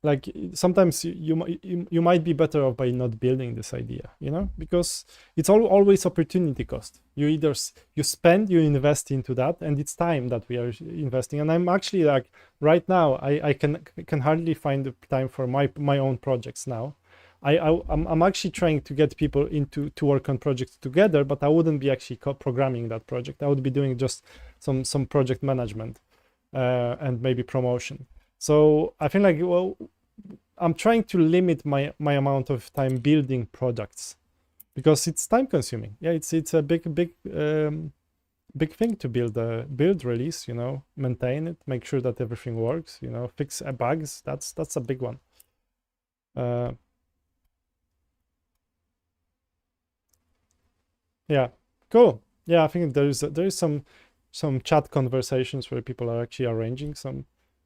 like, sometimes you might be better off by not building this idea, you know, because it's always opportunity cost. You either you invest into that, and it's time that we are investing. And I'm actually, like, right now I can hardly find the time for my own projects now. I'm actually trying to get people to work on projects together, but I wouldn't be actually programming that project. I would be doing just some project management and maybe promotion. So I feel like, well, I'm trying to limit my amount of time building products because it's time consuming. Yeah, it's a big thing to build release, you know, maintain it, make sure that everything works, you know, fix bugs. That's a big one. Yeah, cool. Yeah, I think there is some chat conversations where people are actually arranging some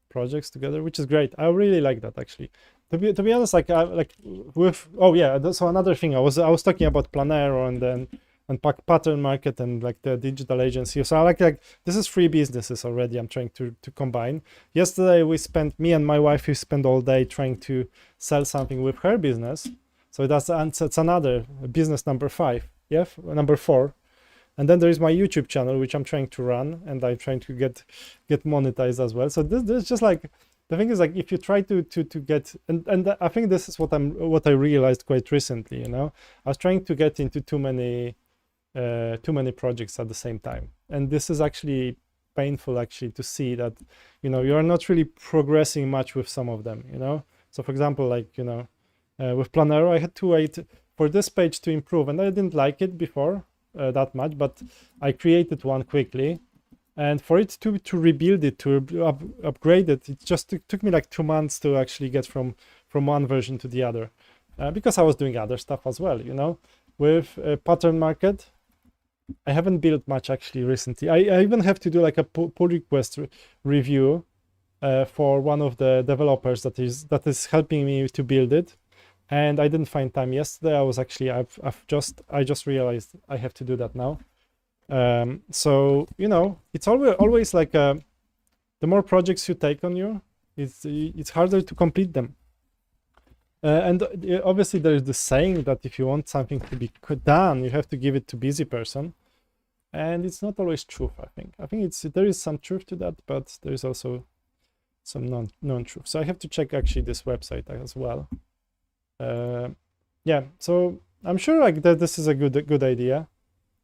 projects together, which is great. I really like that actually. To be honest, like so another thing, I was talking about Planero and pattern market and like the digital agency. So I like this is 3 businesses already I'm trying to combine. Yesterday me and my wife, we spent all day trying to sell something with her business. So that's another business number 5. Yeah, number 4. And then there is my YouTube channel, which I'm trying to run, and I'm trying to get monetized as well. So this just like, the thing is like, if you try to get, and I think this is what I realized quite recently, you know, I was trying to get into too many projects at the same time. And this is actually painful actually to see that, you know, you're not really progressing much with some of them, you know? So for example, like, you know, with Planero, I had to wait for this page to improve, and I didn't like it before that much, but I created one quickly, and for it to rebuild it, to upgrade it, it just took me like 2 months to actually get from one version to the other, because I was doing other stuff as well, you know. With pattern market, I haven't built much actually recently. I even have to do like a pull request review for one of the developers that is helping me to build it. And I didn't find time yesterday. I was actually, I just realized I have to do that now. So, you know, it's always like, the more projects you take on you, it's harder to complete them. And obviously there is the saying that if you want something to be done, you have to give it to busy person. And it's not always true, I think. I think there is some truth to that, but there is also some non-truth. So I have to check actually this website as well. Yeah, so I'm sure like that this is a good idea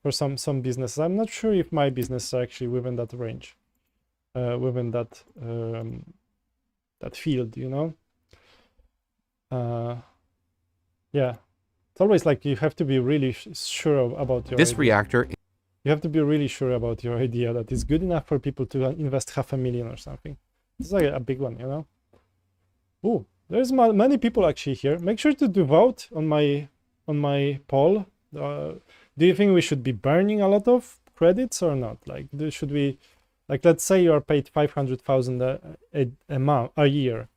for some businesses. I'm not sure if my business is actually within that range, within that field, you know. Yeah, it's always like you have to be really sure about your This idea. reactor. You have to be really sure about your idea that it's good enough for people to invest $500,000 or something. It's like a big one, you know. Ooh. There's many people actually here. Make sure to vote on my poll. Do you think we should be burning a lot of credits or not? Like, should we, like, let's say you are paid $500,000 a year,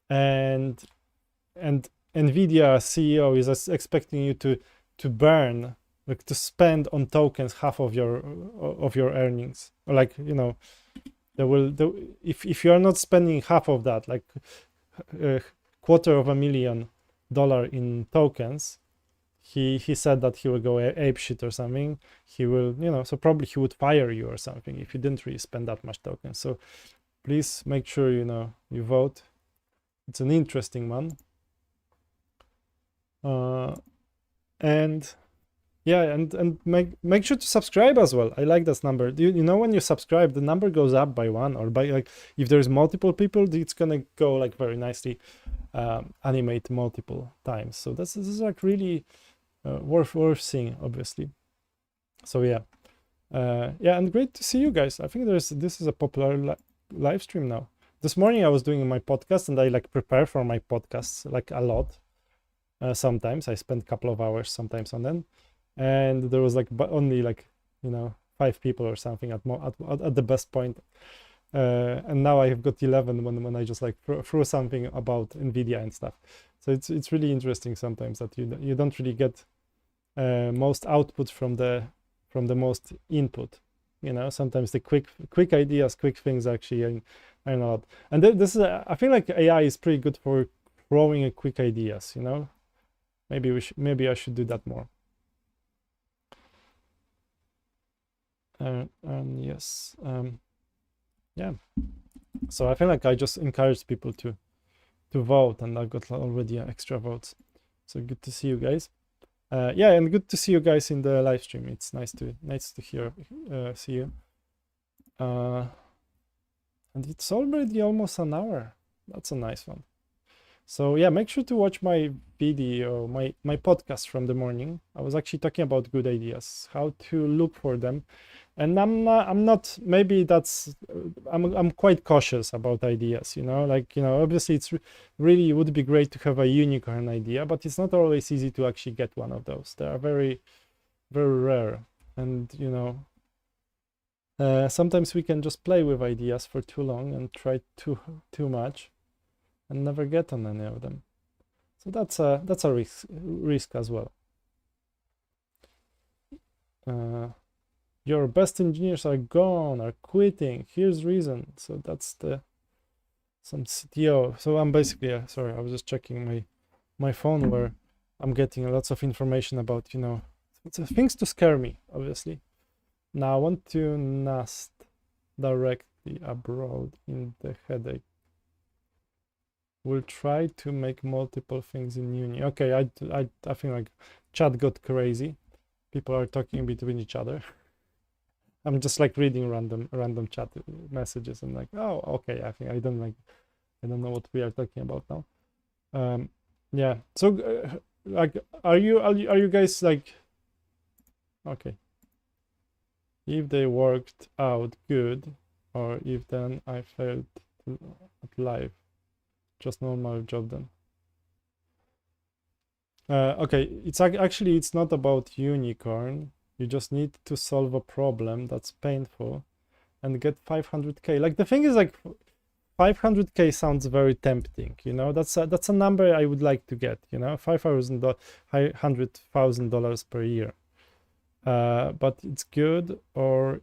and NVIDIA CEO is expecting you to burn, like, to spend on tokens half of your earnings. Or like, you know, if you are not spending half of that, like $250,000 in tokens, he said that he will go apeshit or something. He will, you know, so probably he would fire you or something if you didn't really spend that much tokens. So please make sure, you know, you vote. It's an interesting one. And yeah, and make sure to subscribe as well. I like this number. You know, when you subscribe, the number goes up by 1, or by, like, if there's multiple people, it's gonna go like very nicely, animate multiple times. So this is like really worth seeing, obviously. So yeah, yeah, and great to see you guys. I think this is a popular live stream now. This morning I was doing my podcast, and I like prepare for my podcasts like a lot. Sometimes I spend a couple of hours sometimes on them. And there was like only like, you know, 5 people or something at the best point, and now I have got 11 when I just like throw something about NVIDIA and stuff. So it's really interesting sometimes that you don't really get most output from the most input. You know, sometimes the quick ideas, quick things actually are a lot. And this is I feel like AI is pretty good for throwing quick ideas. You know, maybe I should do that more. Yes, yeah. So I feel like I just encourage people to vote, and I got already extra votes. So good to see you guys. Yeah, and good to see you guys in the live stream. It's nice to see you. And it's already almost an hour. That's a nice one. So yeah, make sure to watch my video, my podcast from the morning. I was actually talking about good ideas, how to look for them. And I'm not, maybe that's, I'm quite cautious about ideas, you know, like, you know, obviously it's really would be great to have a unicorn idea, but it's not always easy to actually get one of those. They are very, very rare. And, you know, sometimes we can just play with ideas for too long and try too much and never get on any of them. So that's a risk as well. Your best engineers are gone, are quitting. Here's reason. So that's some CTO. So I'm basically sorry, I was just checking my phone where I'm getting lots of information about, you know, things to scare me, obviously. Now I want to nest directly abroad in the headache. We'll try to make multiple things in uni. Okay, I think like chat got crazy. People are talking between each other. I'm just like reading random chat messages and like, oh, okay, I don't know what we are talking about now. Yeah. So like, are you guys like, okay. If they worked out good, or if then I failed at life, just normal job then. Okay, it's actually, it's not about unicorn. You just need to solve a problem that's painful and get 500K. Like the thing is, like 500K sounds very tempting, you know. That's a number I would like to get, you know, $100,000 per year. But it's good, or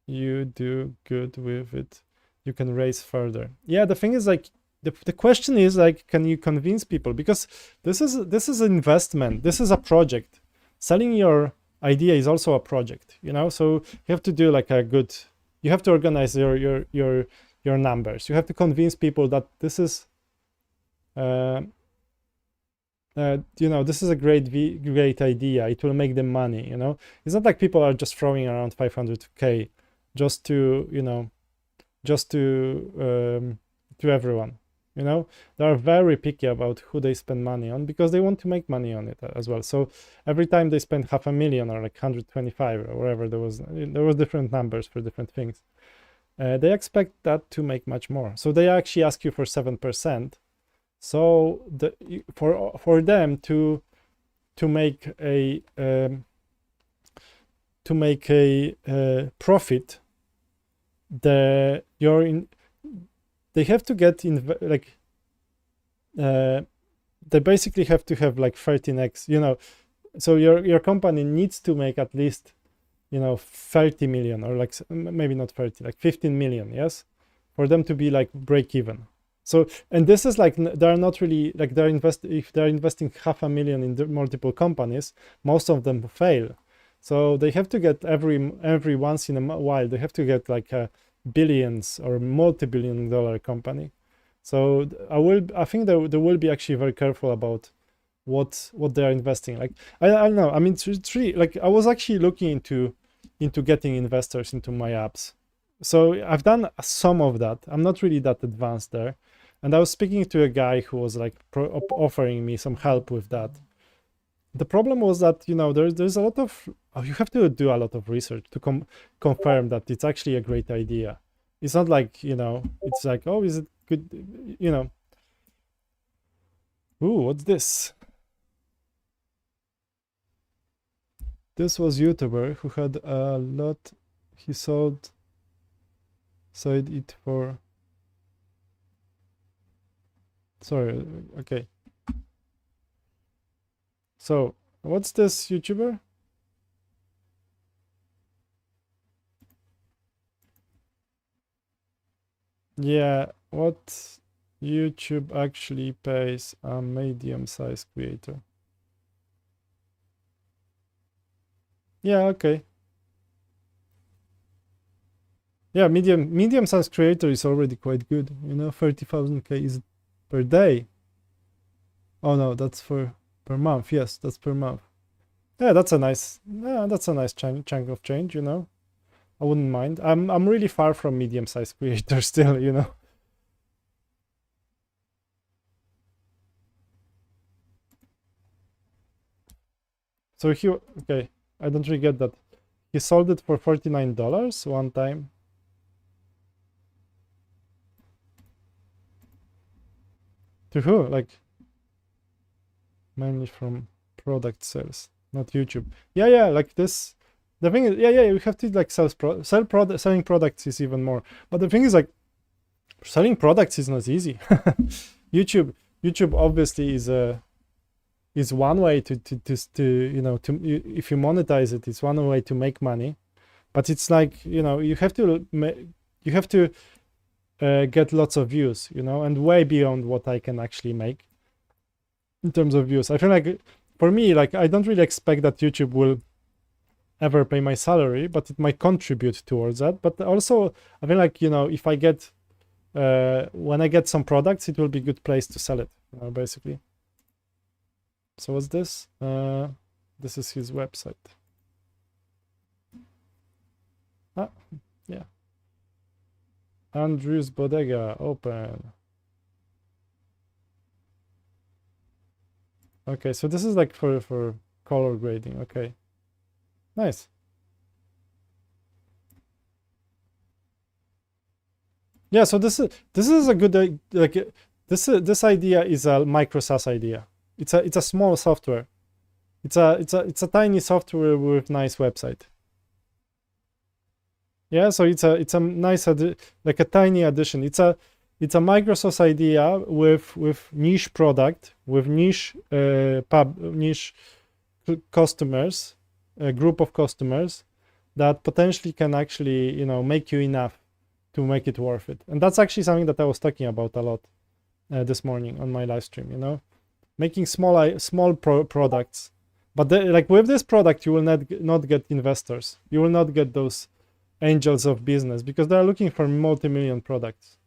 you do good with it, you can raise further. Yeah, the thing is, like, the question is, like, can you convince people? Because this is an investment, this is a project. Selling your idea is also a project, you know. So you have to do like you have to organize your numbers. You have to convince people that this is you know, this is a great idea. It will make them money, you know. It's not like people are just throwing around 500K just to, you know, just to everyone, you know. They are very picky about who they spend money on because they want to make money on it as well. So every time they spend $500,000 or like 125 or whatever, there was different numbers for different things. They expect that to make much more. So they actually ask you for 7%. So for them to make a profit, they have to get they basically have to have like 13x, you know. So your company needs to make at least, you know, 30 million, or like maybe not 30, like 15 million, yes, for them to be like break even. So, and this is like, they're not really like, if they're investing $500,000 in multiple companies, most of them fail. So they have to get every once in a while, they have to get like a billions or multi-billion-dollar company. So I think they will be actually very careful about what they are investing. Like I don't know. I mean, it's really like, I was actually looking into getting investors into my apps. So I've done some of that. I'm not really that advanced there. And I was speaking to a guy who was like offering me some help with that. The problem was that, you know, there's a lot of, you have to do a lot of research to confirm that it's actually a great idea. It's not like, you know, it's like, oh, is it good, you know. Ooh, what's this? This was YouTuber who had a lot, he sold it for, sorry, okay. So what's this YouTuber? Yeah, what YouTube actually pays a medium-sized creator? Yeah, okay. Yeah, medium-sized creator is already quite good. You know, 30,000K is per day. Oh no, that's per Per month, yes, that's per month. Yeah, that's a nice chunk of change, you know. I wouldn't mind. I'm really far from medium-sized creator still, you know. So okay, I don't really get that. He sold it for $49 one time. To who? Like, mainly from product sales, not YouTube. Yeah, like this. The thing is, yeah, you have to like selling products is even more. But the thing is, like, selling products is not easy. YouTube obviously is one way to you know, if you monetize it, it's one way to make money. But it's like, you know, you have to get lots of views, you know, and way beyond what I can actually make in terms of views. I feel like for me, like, I don't really expect that YouTube will ever pay my salary, but it might contribute towards that. But also, I feel like, you know, if I get when I get some products, it will be a good place to sell it, you know, basically. So what's this? This is his website. Yeah. Andrew's Bodega, open. Okay, so this is like for color grading. Okay, nice. Yeah, so this is a good like this idea is a micro SaaS idea. It's a small software. It's a tiny software with nice website. Yeah, so it's a nice like a tiny addition. It's a Microsoft idea with niche product, with niche niche customers, a group of customers that potentially can actually, you know, make you enough to make it worth it. And that's actually something that I was talking about a lot this morning on my live stream, you know, making small products. But like with this product, you will not get investors. You will not get those angels of business because they're looking for multi-million products.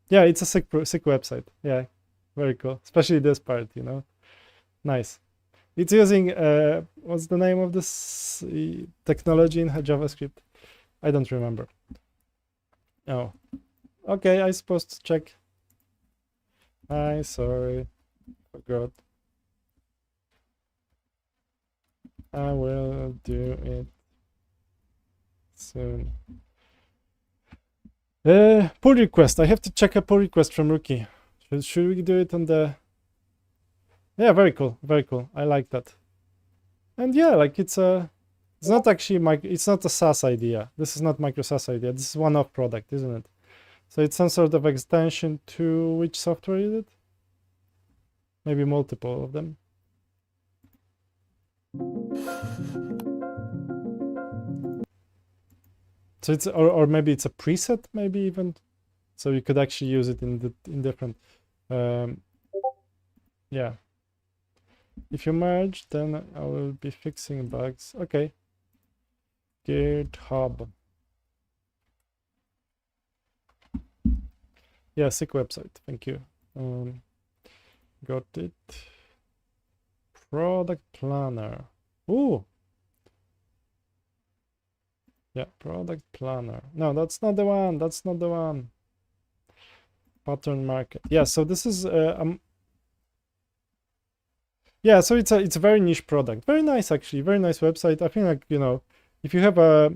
Yeah, it's a sick website. Yeah, very cool. Especially this part, you know. Nice. It's using what's the name of this technology in JavaScript? I don't remember. Oh, okay. I supposed to check. Sorry, forgot. I will do it soon. Pull request. I have to check a pull request from Rookie. Should we do it on the? Yeah, very cool. Very cool. I like that. And yeah, like it's not actually it's not a SaaS idea. This is not micro SaaS idea. This is one-off product, isn't it? So it's some sort of extension to which software is it? Maybe multiple of them. So it's or maybe it's a preset, maybe even, so you could actually use it in different. Yeah. If you merge, then I will be fixing bugs. Okay. GitHub. Yeah, sick website. Thank you. Got it. Product planner. Ooh. Yeah, product planner. No, that's not the one. That's not the one. Pattern market. Yeah, so this is yeah, so it's a very niche product. Very nice, actually. Very nice website. I think, like, you know, if you have a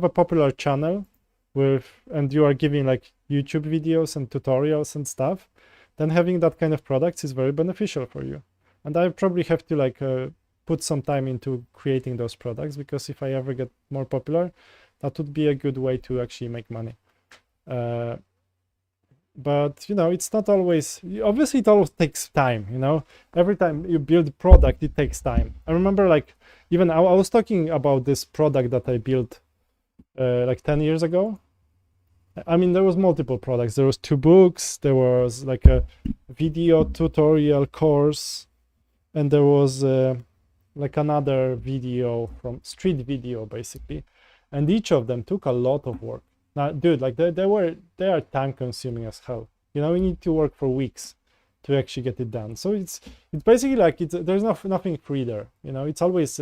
popular channel and you are giving like YouTube videos and tutorials and stuff, then having that kind of products is very beneficial for you. And I probably have to like put some time into creating those products, because if I ever get more popular, that would be a good way to actually make money. But you know, it's not always, obviously it always takes time, you know. Every time you build a product, it takes time. I remember, like, even I was talking about this product that I built like 10 years ago. I mean, there was multiple products. There was 2 books, there was like a video tutorial course, and there was like another video from street video, basically. And each of them took a lot of work. Now, dude, like they are time consuming as hell. You know, you need to work for weeks to actually get it done. So it's basically like there's nothing free there. You know, it's always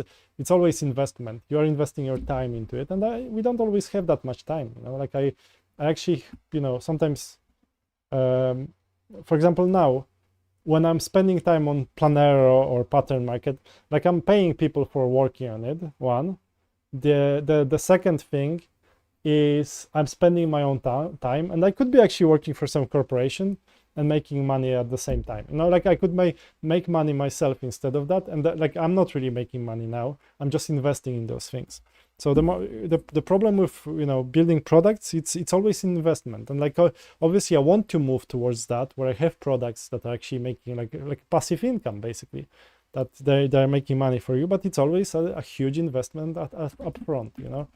investment. You are investing your time into it, and we don't always have that much time. You know, like I actually, you know, sometimes, for example, now when I'm spending time on Planero or Pattern Market, like I'm paying people for working on it. One, the second thing is I'm spending my own time, and I could be actually working for some corporation and making money at the same time. You know, like I could make money myself instead of that. And like I'm not really making money now. I'm just investing in those things. So the problem with, you know, building products, it's always an investment. And like obviously I want to move towards that, where I have products that are actually making like passive income, basically, that they're making money for you. But it's always a huge investment up front. You know,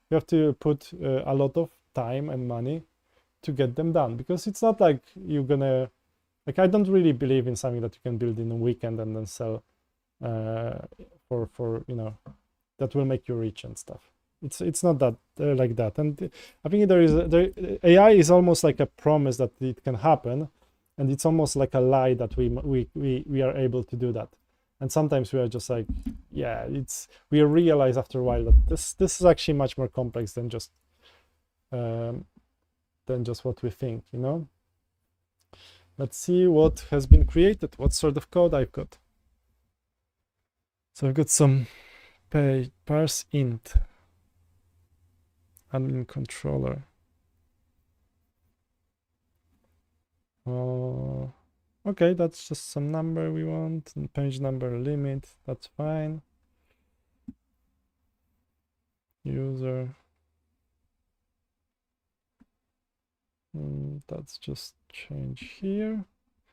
you have to put a lot of time and money to get them done, because it's not like you're gonna, like, I don't really believe in something that you can build in a weekend and then sell for you know, that will make you rich and stuff. It's not that like that. And I think AI is almost like a promise that it can happen, and it's almost like a lie that we are able to do that. And sometimes we are just like, yeah, we realize after a while that this is actually much more complex than just what we think, you know. Let's see what has been created, what sort of code I've got. So I've got some parse int admin controller. Okay, that's just some number we want, and page number limit, that's fine. User. That's just change here.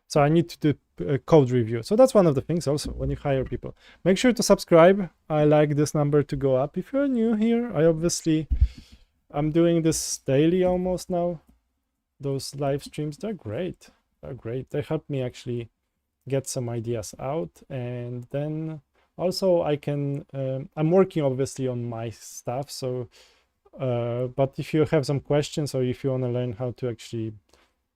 So I need to do a code review. So that's one of the things also when you hire people. Make sure to subscribe. I like this number to go up. If you're new here, I'm doing this daily almost now. Those live streams, they're great. They're great. They help me actually get some ideas out. And then also I can, I'm working obviously on my stuff. So but if you have some questions, or if you want to learn how to actually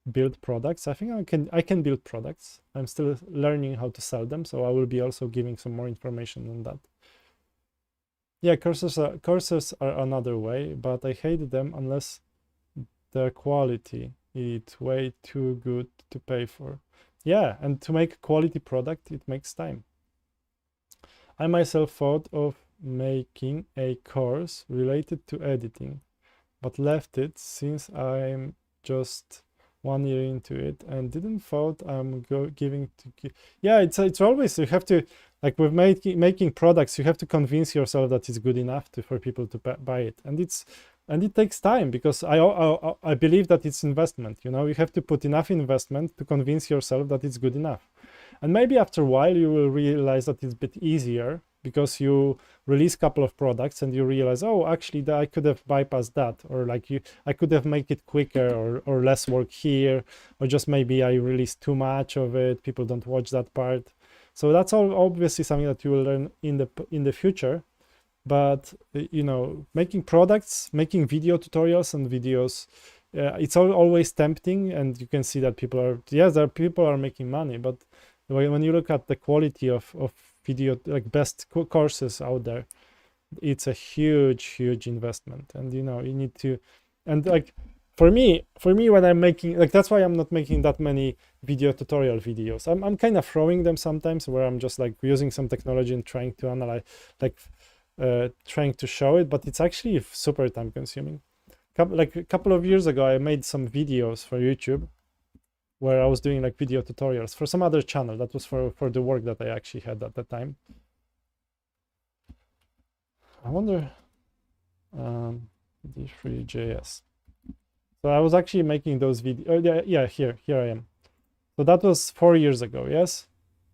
build products, I think I can build products. I'm still learning how to sell them, so I will be also giving some more information on that. Yeah, courses are another way, but I hate them unless their quality is way too good to pay for. Yeah, and to make a quality product, it makes time. I myself thought of making a course related to editing, but left it since I'm just 1 year into it and didn't thought I'm giving to. Yeah, it's always, you have to, like with making products, you have to convince yourself that it's good enough for people to buy it, and it takes time, because I believe that it's investment. You know, you have to put enough investment to convince yourself that it's good enough. And maybe after a while you will realize that it's a bit easier, because you release a couple of products and you realize, oh, actually I could have bypassed that, or like I could have made it quicker, or less work here, or just maybe I released too much of it, people don't watch that part. So that's all obviously something that you will learn in the future. But you know, making products, making video tutorials and videos, it's always tempting, and you can see that people are making money, but when you look at the quality of video, like best courses out there, it's a huge investment. And you know, you need to, and like for me when I'm making, like, that's why I'm not making that many video tutorial videos. I'm kind of throwing them sometimes, where I'm just like using some technology and trying to analyze, like trying to show it, but it's actually super time consuming. Like a couple of years ago, I made some videos for YouTube where I was doing like video tutorials for some other channel. That was for the work that I actually had at the time. I wonder, D3JS. So I was actually making those videos. Yeah, here I am. So that was 4 years ago, yes?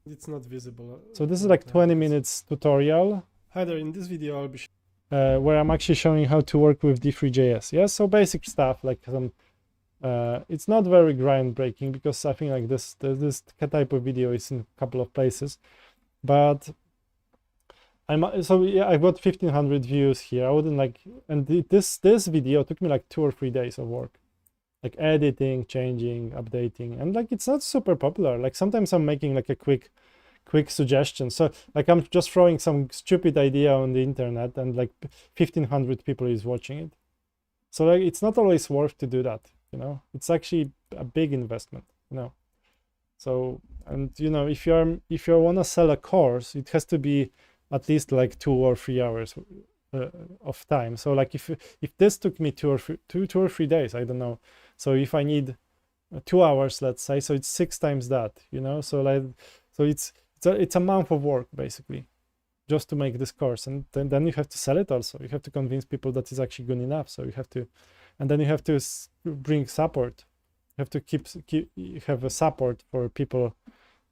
It's not visible. So this is like 20 minutes tutorial. Hi there, in this video I'll be where I'm actually showing how to work with D3JS. Yes, so basic stuff, like some, it's not very groundbreaking, because I think like this type of video is in a couple of places, but so yeah, I've got 1,500 views here. I wouldn't like, and this video took me like 2 or 3 days of work. like editing, changing, updating, and like it's not super popular. Like sometimes I'm making like a quick suggestion. So like I'm just throwing some stupid idea on the internet, and like 1,500 people is watching it. So like it's not always worth to do that. You know, it's actually a big investment. You know, so and you know if you want to sell a course, it has to be at least like 2 or 3 hours of time. So like if this took me 2 or 3 days, I don't know. So if I need 2 hours, let's say, so it's 6 times that, you know. So like so it's a month of work basically just to make this course, and then you have to sell it also. You have to convince people that it's actually good enough. So you have to, and then you have to bring support. You have to keep have a support for people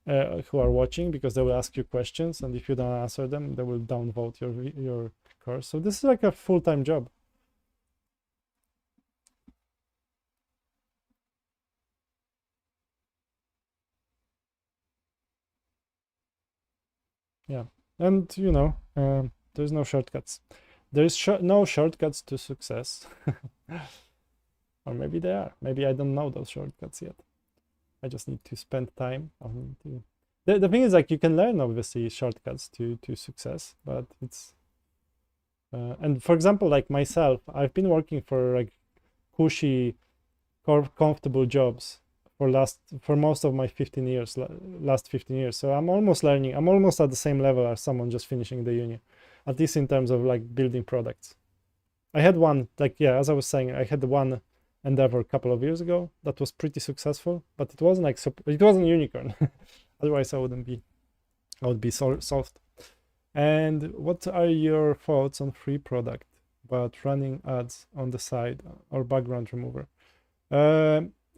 who are watching, because they will ask you questions, and if you don't answer them, they will downvote your course. So this is like a full-time job. Yeah, and you know, there's no shortcuts. There's no shortcuts to success. Or maybe they are. Maybe I don't know those shortcuts yet. I just need to spend time. The thing is, like, you can learn obviously shortcuts to success, but it's and for example, like myself, I've been working for like cushy, comfortable jobs for most of my 15 years, last 15 years. So I'm almost learning. I'm almost at the same level as someone just finishing the uni, at least in terms of like building products. I had one, like, yeah, as I was saying, I had one endeavor a couple of years ago that was pretty successful, but it wasn't like it wasn't unicorn. Otherwise I would be soft. And what are your thoughts on free product but running ads on the side, or background remover?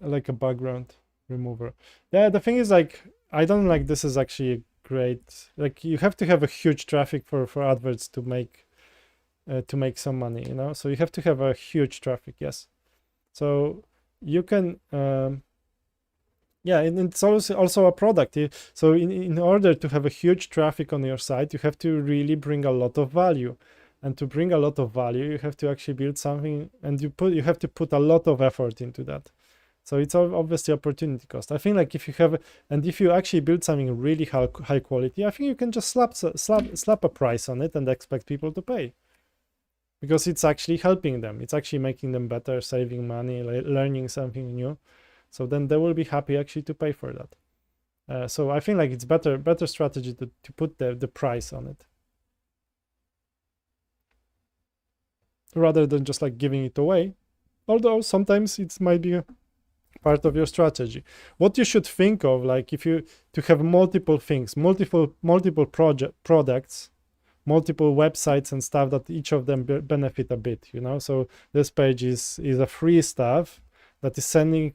Like a background remover. Yeah, the thing is, like, I don't like this is actually great. Like, you have to have a huge traffic for adverts to make some money, you know. So you have to have a huge traffic, yes. So you can yeah, and it's also a product. So in order to have a huge traffic on your site, you have to really bring a lot of value. And to bring a lot of value, you have to actually build something, and you have to put a lot of effort into that. So it's obviously opportunity cost. I think, like, if you actually build something really high quality, I think you can just slap a price on it and expect people to pay, because it's actually helping them. It's actually making them better, saving money, learning something new. So then they will be happy actually to pay for that. So I think, like, it's better strategy to put the price on it, rather than just like giving it away. Although sometimes it might be a part of your strategy. What you should think of, like, to have multiple things, multiple products, multiple websites and stuff, that each of them benefit a bit, you know. So this page is a free stuff that is sending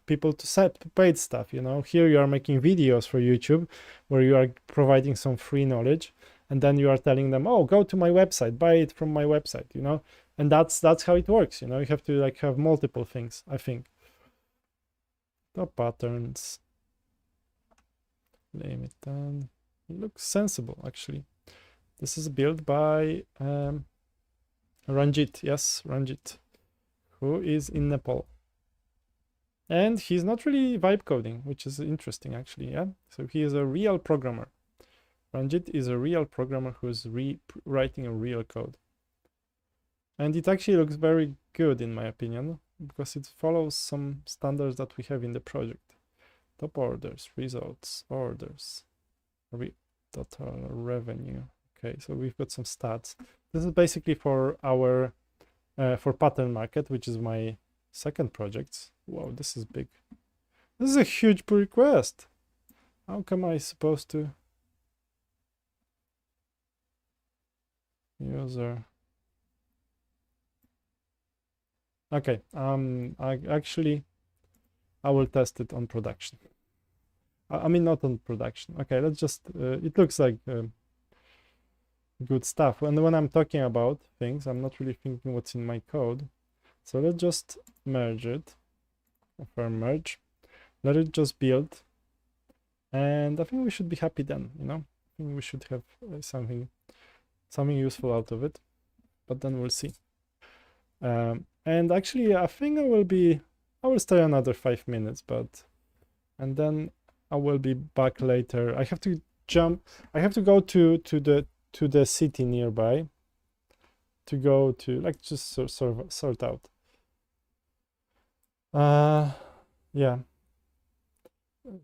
people to paid stuff, you know. Here you are making videos for YouTube where you are providing some free knowledge, and then you are telling them, oh, go to my website, buy it from my website, you know. And that's how it works, you know. You have to, like, have multiple things, I think. Top patterns, limit, and it looks sensible actually. This is built by Ranjit. Yes, Ranjit, who is in Nepal. And he's not really vibe coding, which is interesting actually, yeah? So he is a real programmer. Ranjit is a real programmer who's writing a real code. And it actually looks very good in my opinion, because it follows some standards that we have in the project. Top orders, results, orders, total revenue. Okay, so we've got some stats. This is basically for our for pattern market, which is my second project. Wow, this is big. This is a huge pull request. How come I supposed to user? Okay, I will test it on production. I mean, not on production. Okay, let's just, it looks like good stuff. And when I'm talking about things, I'm not really thinking what's in my code. So let's just merge it, confirm merge, let it just build. And I think we should be happy then, you know. I think we should have something useful out of it, but then we'll see. And actually, I think I will be I will stay another 5 minutes, and then I will be back later. I have to go to the city nearby to go to like just sort out. Yeah.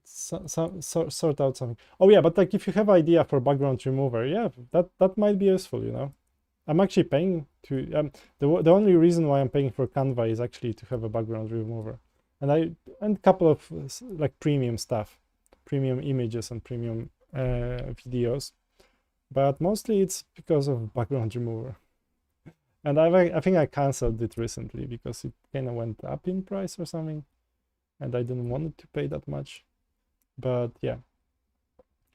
Sort out something. Oh yeah, but like if you have idea for background remover, yeah, that might be useful, you know. I'm actually paying to the only reason why I'm paying for Canva is actually to have a background remover, and a couple of like premium stuff, premium images and premium videos, but mostly it's because of background remover. And I think I canceled it recently because it kind of went up in price or something, and I didn't want to pay that much. But yeah,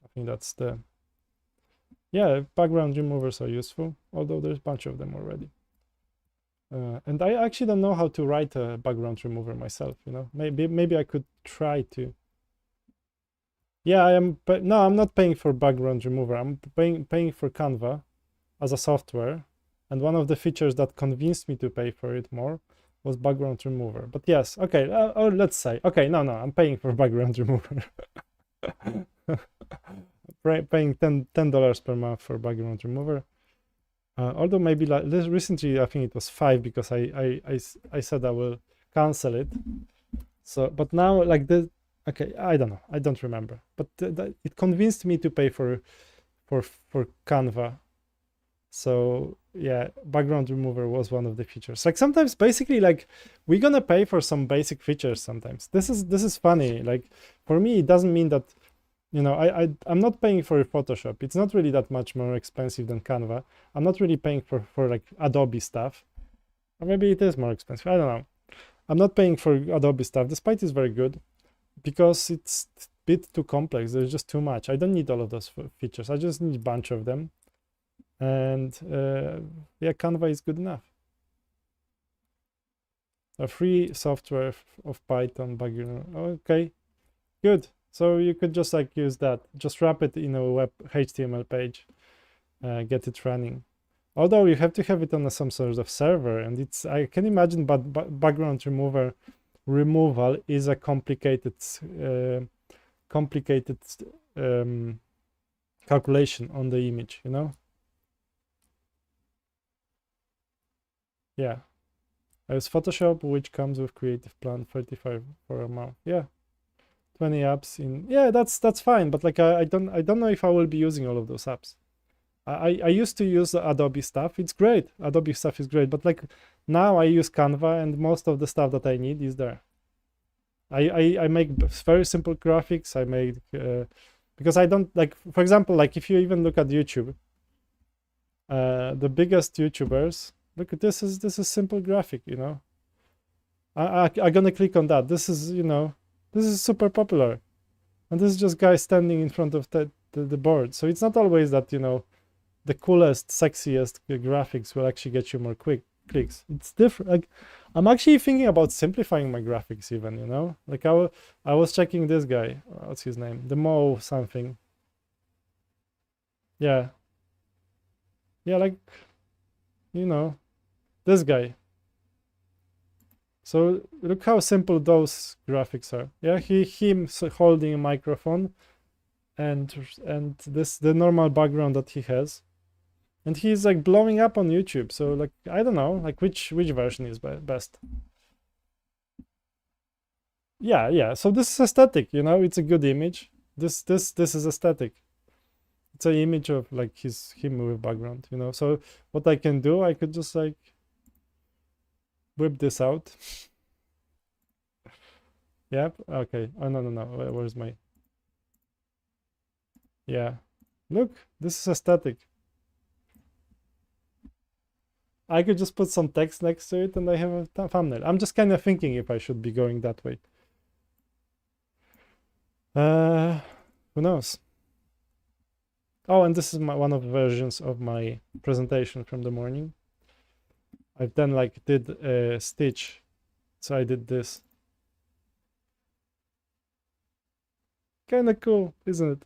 I think that's the background removers are useful, although there's a bunch of them already. And I actually don't know how to write a background remover myself, you know. Maybe I could try to. Yeah, no, I'm not paying for background remover. I'm paying for Canva as a software, and one of the features that convinced me to pay for it more was background remover. But yes, okay, let's say, okay, no, I'm paying for background remover. Paying $10 per month for background remover. Although maybe like recently, I think it was 5 because I said I will cancel it. So, but now like this, okay, I don't know, I don't remember. But it convinced me to pay for Canva. So yeah, background remover was one of the features. Like sometimes basically like we're gonna pay for some basic features sometimes. This is funny. Like for me, it doesn't mean that, you know, I'm not paying for Photoshop. It's not really that much more expensive than Canva. I'm not really paying for like Adobe stuff. Or maybe it is more expensive. I don't know. I'm not paying for Adobe stuff, despite it's very good, because it's a bit too complex. There's just too much. I don't need all of those features. I just need a bunch of them. And yeah, Canva is good enough. A free software of Python background. Okay, good. So you could just like use that, just wrap it in a web HTML page, get it running. Although you have to have it on some sort of server, and it's, I can imagine, but background removal is a complicated calculation on the image, you know. Yeah, I use Photoshop, which comes with Creative Plan 35 for a month. Yeah, 20 apps in. Yeah, that's fine. But like I don't know if I will be using all of those apps. I used to use Adobe stuff. It's great. Adobe stuff is great. But like now I use Canva, and most of the stuff that I need is there. I make very simple graphics. I made because I don't like, for example, like if you even look at YouTube, the biggest YouTubers. Look at this is simple graphic, you know. I'm gonna click on that. This is, you know, this is super popular, and this is just guys standing in front of the board. So it's not always that, you know, the coolest, sexiest graphics will actually get you more clicks. It's different. Like I'm actually thinking about simplifying my graphics even, you know. Like I was checking this guy. What's his name? The Mo something. Yeah, like, you know, this guy. So look how simple those graphics are. Yeah, him holding a microphone, and the normal background that he has, and he's like blowing up on YouTube. So like I don't know, like which version is best. Yeah. So this is aesthetic, you know. It's a good image. This is aesthetic. It's an image of like him with background, you know. So what I can do, I could just like whip this out. Yep. Okay. Oh no. Where's my? Yeah. Look, this is aesthetic. I could just put some text next to it, and I have a thumbnail. I'm just kind of thinking if I should be going that way. Who knows? Oh, and this is one of the versions of my presentation from the morning. I've then like did a stitch, so I did this. Kind of cool, isn't it?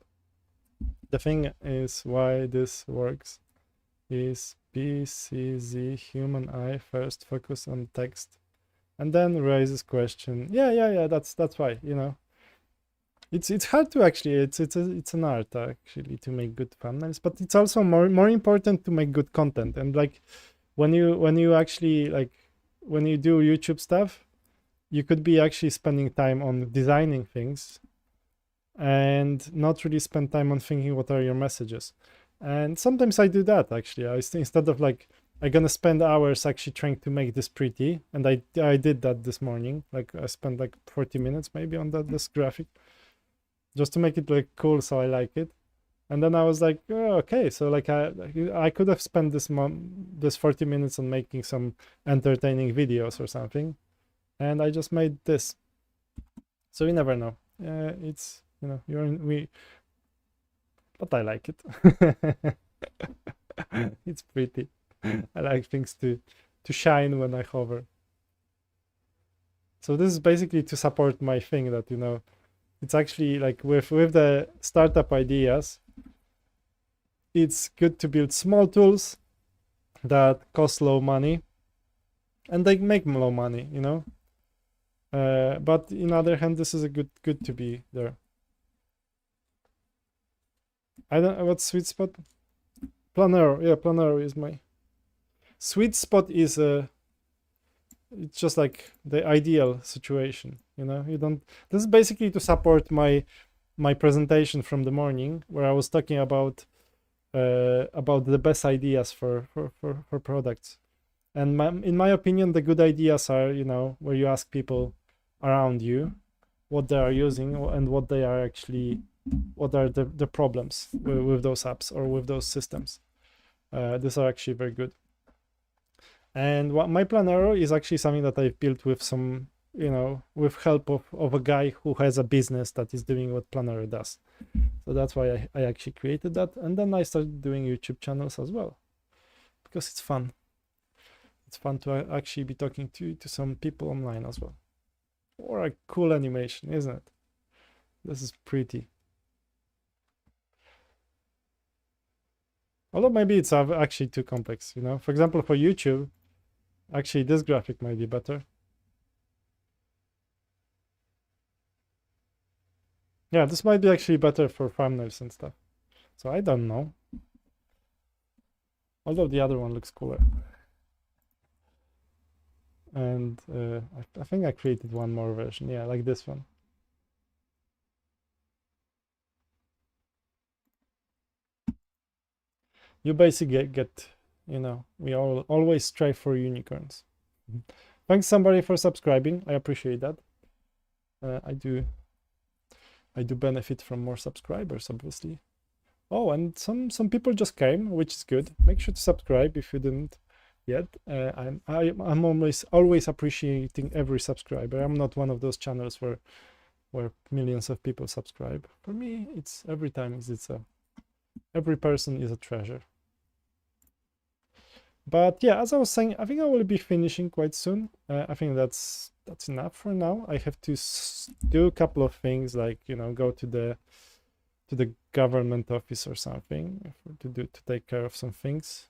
The thing is, why this works is BCZ human eye first focus on text and then raises question. Yeah, that's why, it's hard to actually, it's an art actually to make good thumbnails, but it's also more important to make good content. And like when you actually, like when you do YouTube stuff, you could be actually spending time on designing things and not really spend time on thinking what are your messages. And sometimes I do that actually. Instead of like, I'm gonna spend hours actually trying to make this pretty, and I did that this morning. Like I spent like 40 minutes maybe on this graphic just to make it look cool, so I like it. And then I was like, oh, okay, so like I could have spent this 40 minutes on making some entertaining videos or something, and I just made this. So you never know. It's, but I like it. It's pretty. I like things to shine when I hover. So this is basically to support my thing that, it's actually like with the startup ideas, it's good to build small tools that cost low money and they make low money, but in other hand, this is a good to be there. I don't know what sweet spot. Planero, yeah, Planero is my sweet spot. Is it's just like the ideal situation, you don't. This is basically to support my presentation from the morning where I was talking about the best ideas for products. And in my opinion, the good ideas are, where you ask people around you what they are using and what they are actually, what are the problems with those apps or with those systems. These are actually very good. And what my Planero is actually something that I've built with some, with help of a guy who has a business that is doing what Planero does. So that's why I actually created that. And then I started doing YouTube channels as well, because it's fun. It's fun to actually be talking to some people online as well. Or a cool animation, isn't it? This is pretty. Although maybe it's actually too complex, For example, for YouTube, actually this graphic might be better. Yeah, this might be actually better for thumbnails and stuff. So I don't know. Although the other one looks cooler. And I think I created one more version. Yeah, like this one. You basically get, we all always strive for unicorns. Thanks somebody for subscribing. I appreciate that. I do benefit from more subscribers, obviously. Oh, and some people just came, which is good. Make sure to subscribe if you didn't yet. I'm always appreciating every subscriber. I'm not one of those channels where millions of people subscribe. For me, it's every time every person is a treasure. But yeah, as I was saying, I think I will be finishing quite soon. I think that's enough for now. I have to do a couple of things, like go to the government office or something to take care of some things.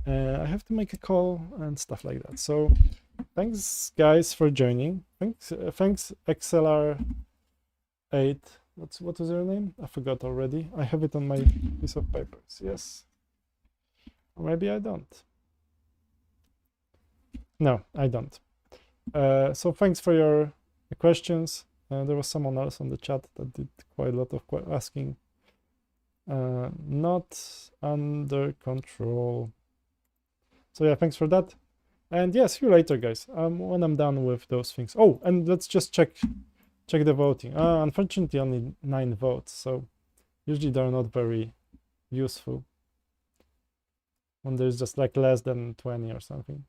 I have to make a call and stuff like that. So thanks guys for joining. Thanks XLR8. What was your name? I forgot already. I have it on my piece of papers. Yes. Or maybe I don't. No, I don't. So thanks for your questions. There was someone else on the chat that did quite a lot of asking. Not under control. So yeah, thanks for that. And yeah, see you later, guys. When I'm done with those things. Oh, and let's just check the voting. Unfortunately, only 9 votes. So usually they're not very useful when there's just like less than 20 or something.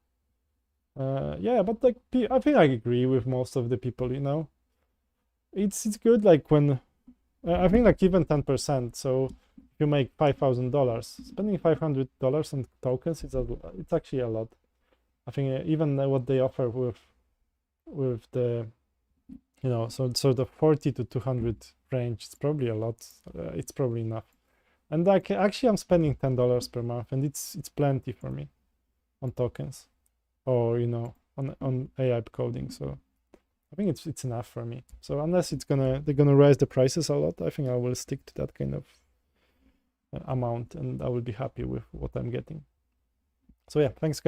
Yeah, but like I think I agree with most of the people. It's good like when I think like even 10%. So if you make $5,000, spending $500 on tokens, it's actually a lot. I think even what they offer with the so the 40 to 200 range, it's probably a lot. It's probably enough. And like actually I'm spending $10 per month, and it's plenty for me on tokens, or on AI coding. So I think it's enough for me. So unless they're gonna raise the prices a lot, I think I will stick to that kind of amount, and I will be happy with what I'm getting. So yeah, thanks guys.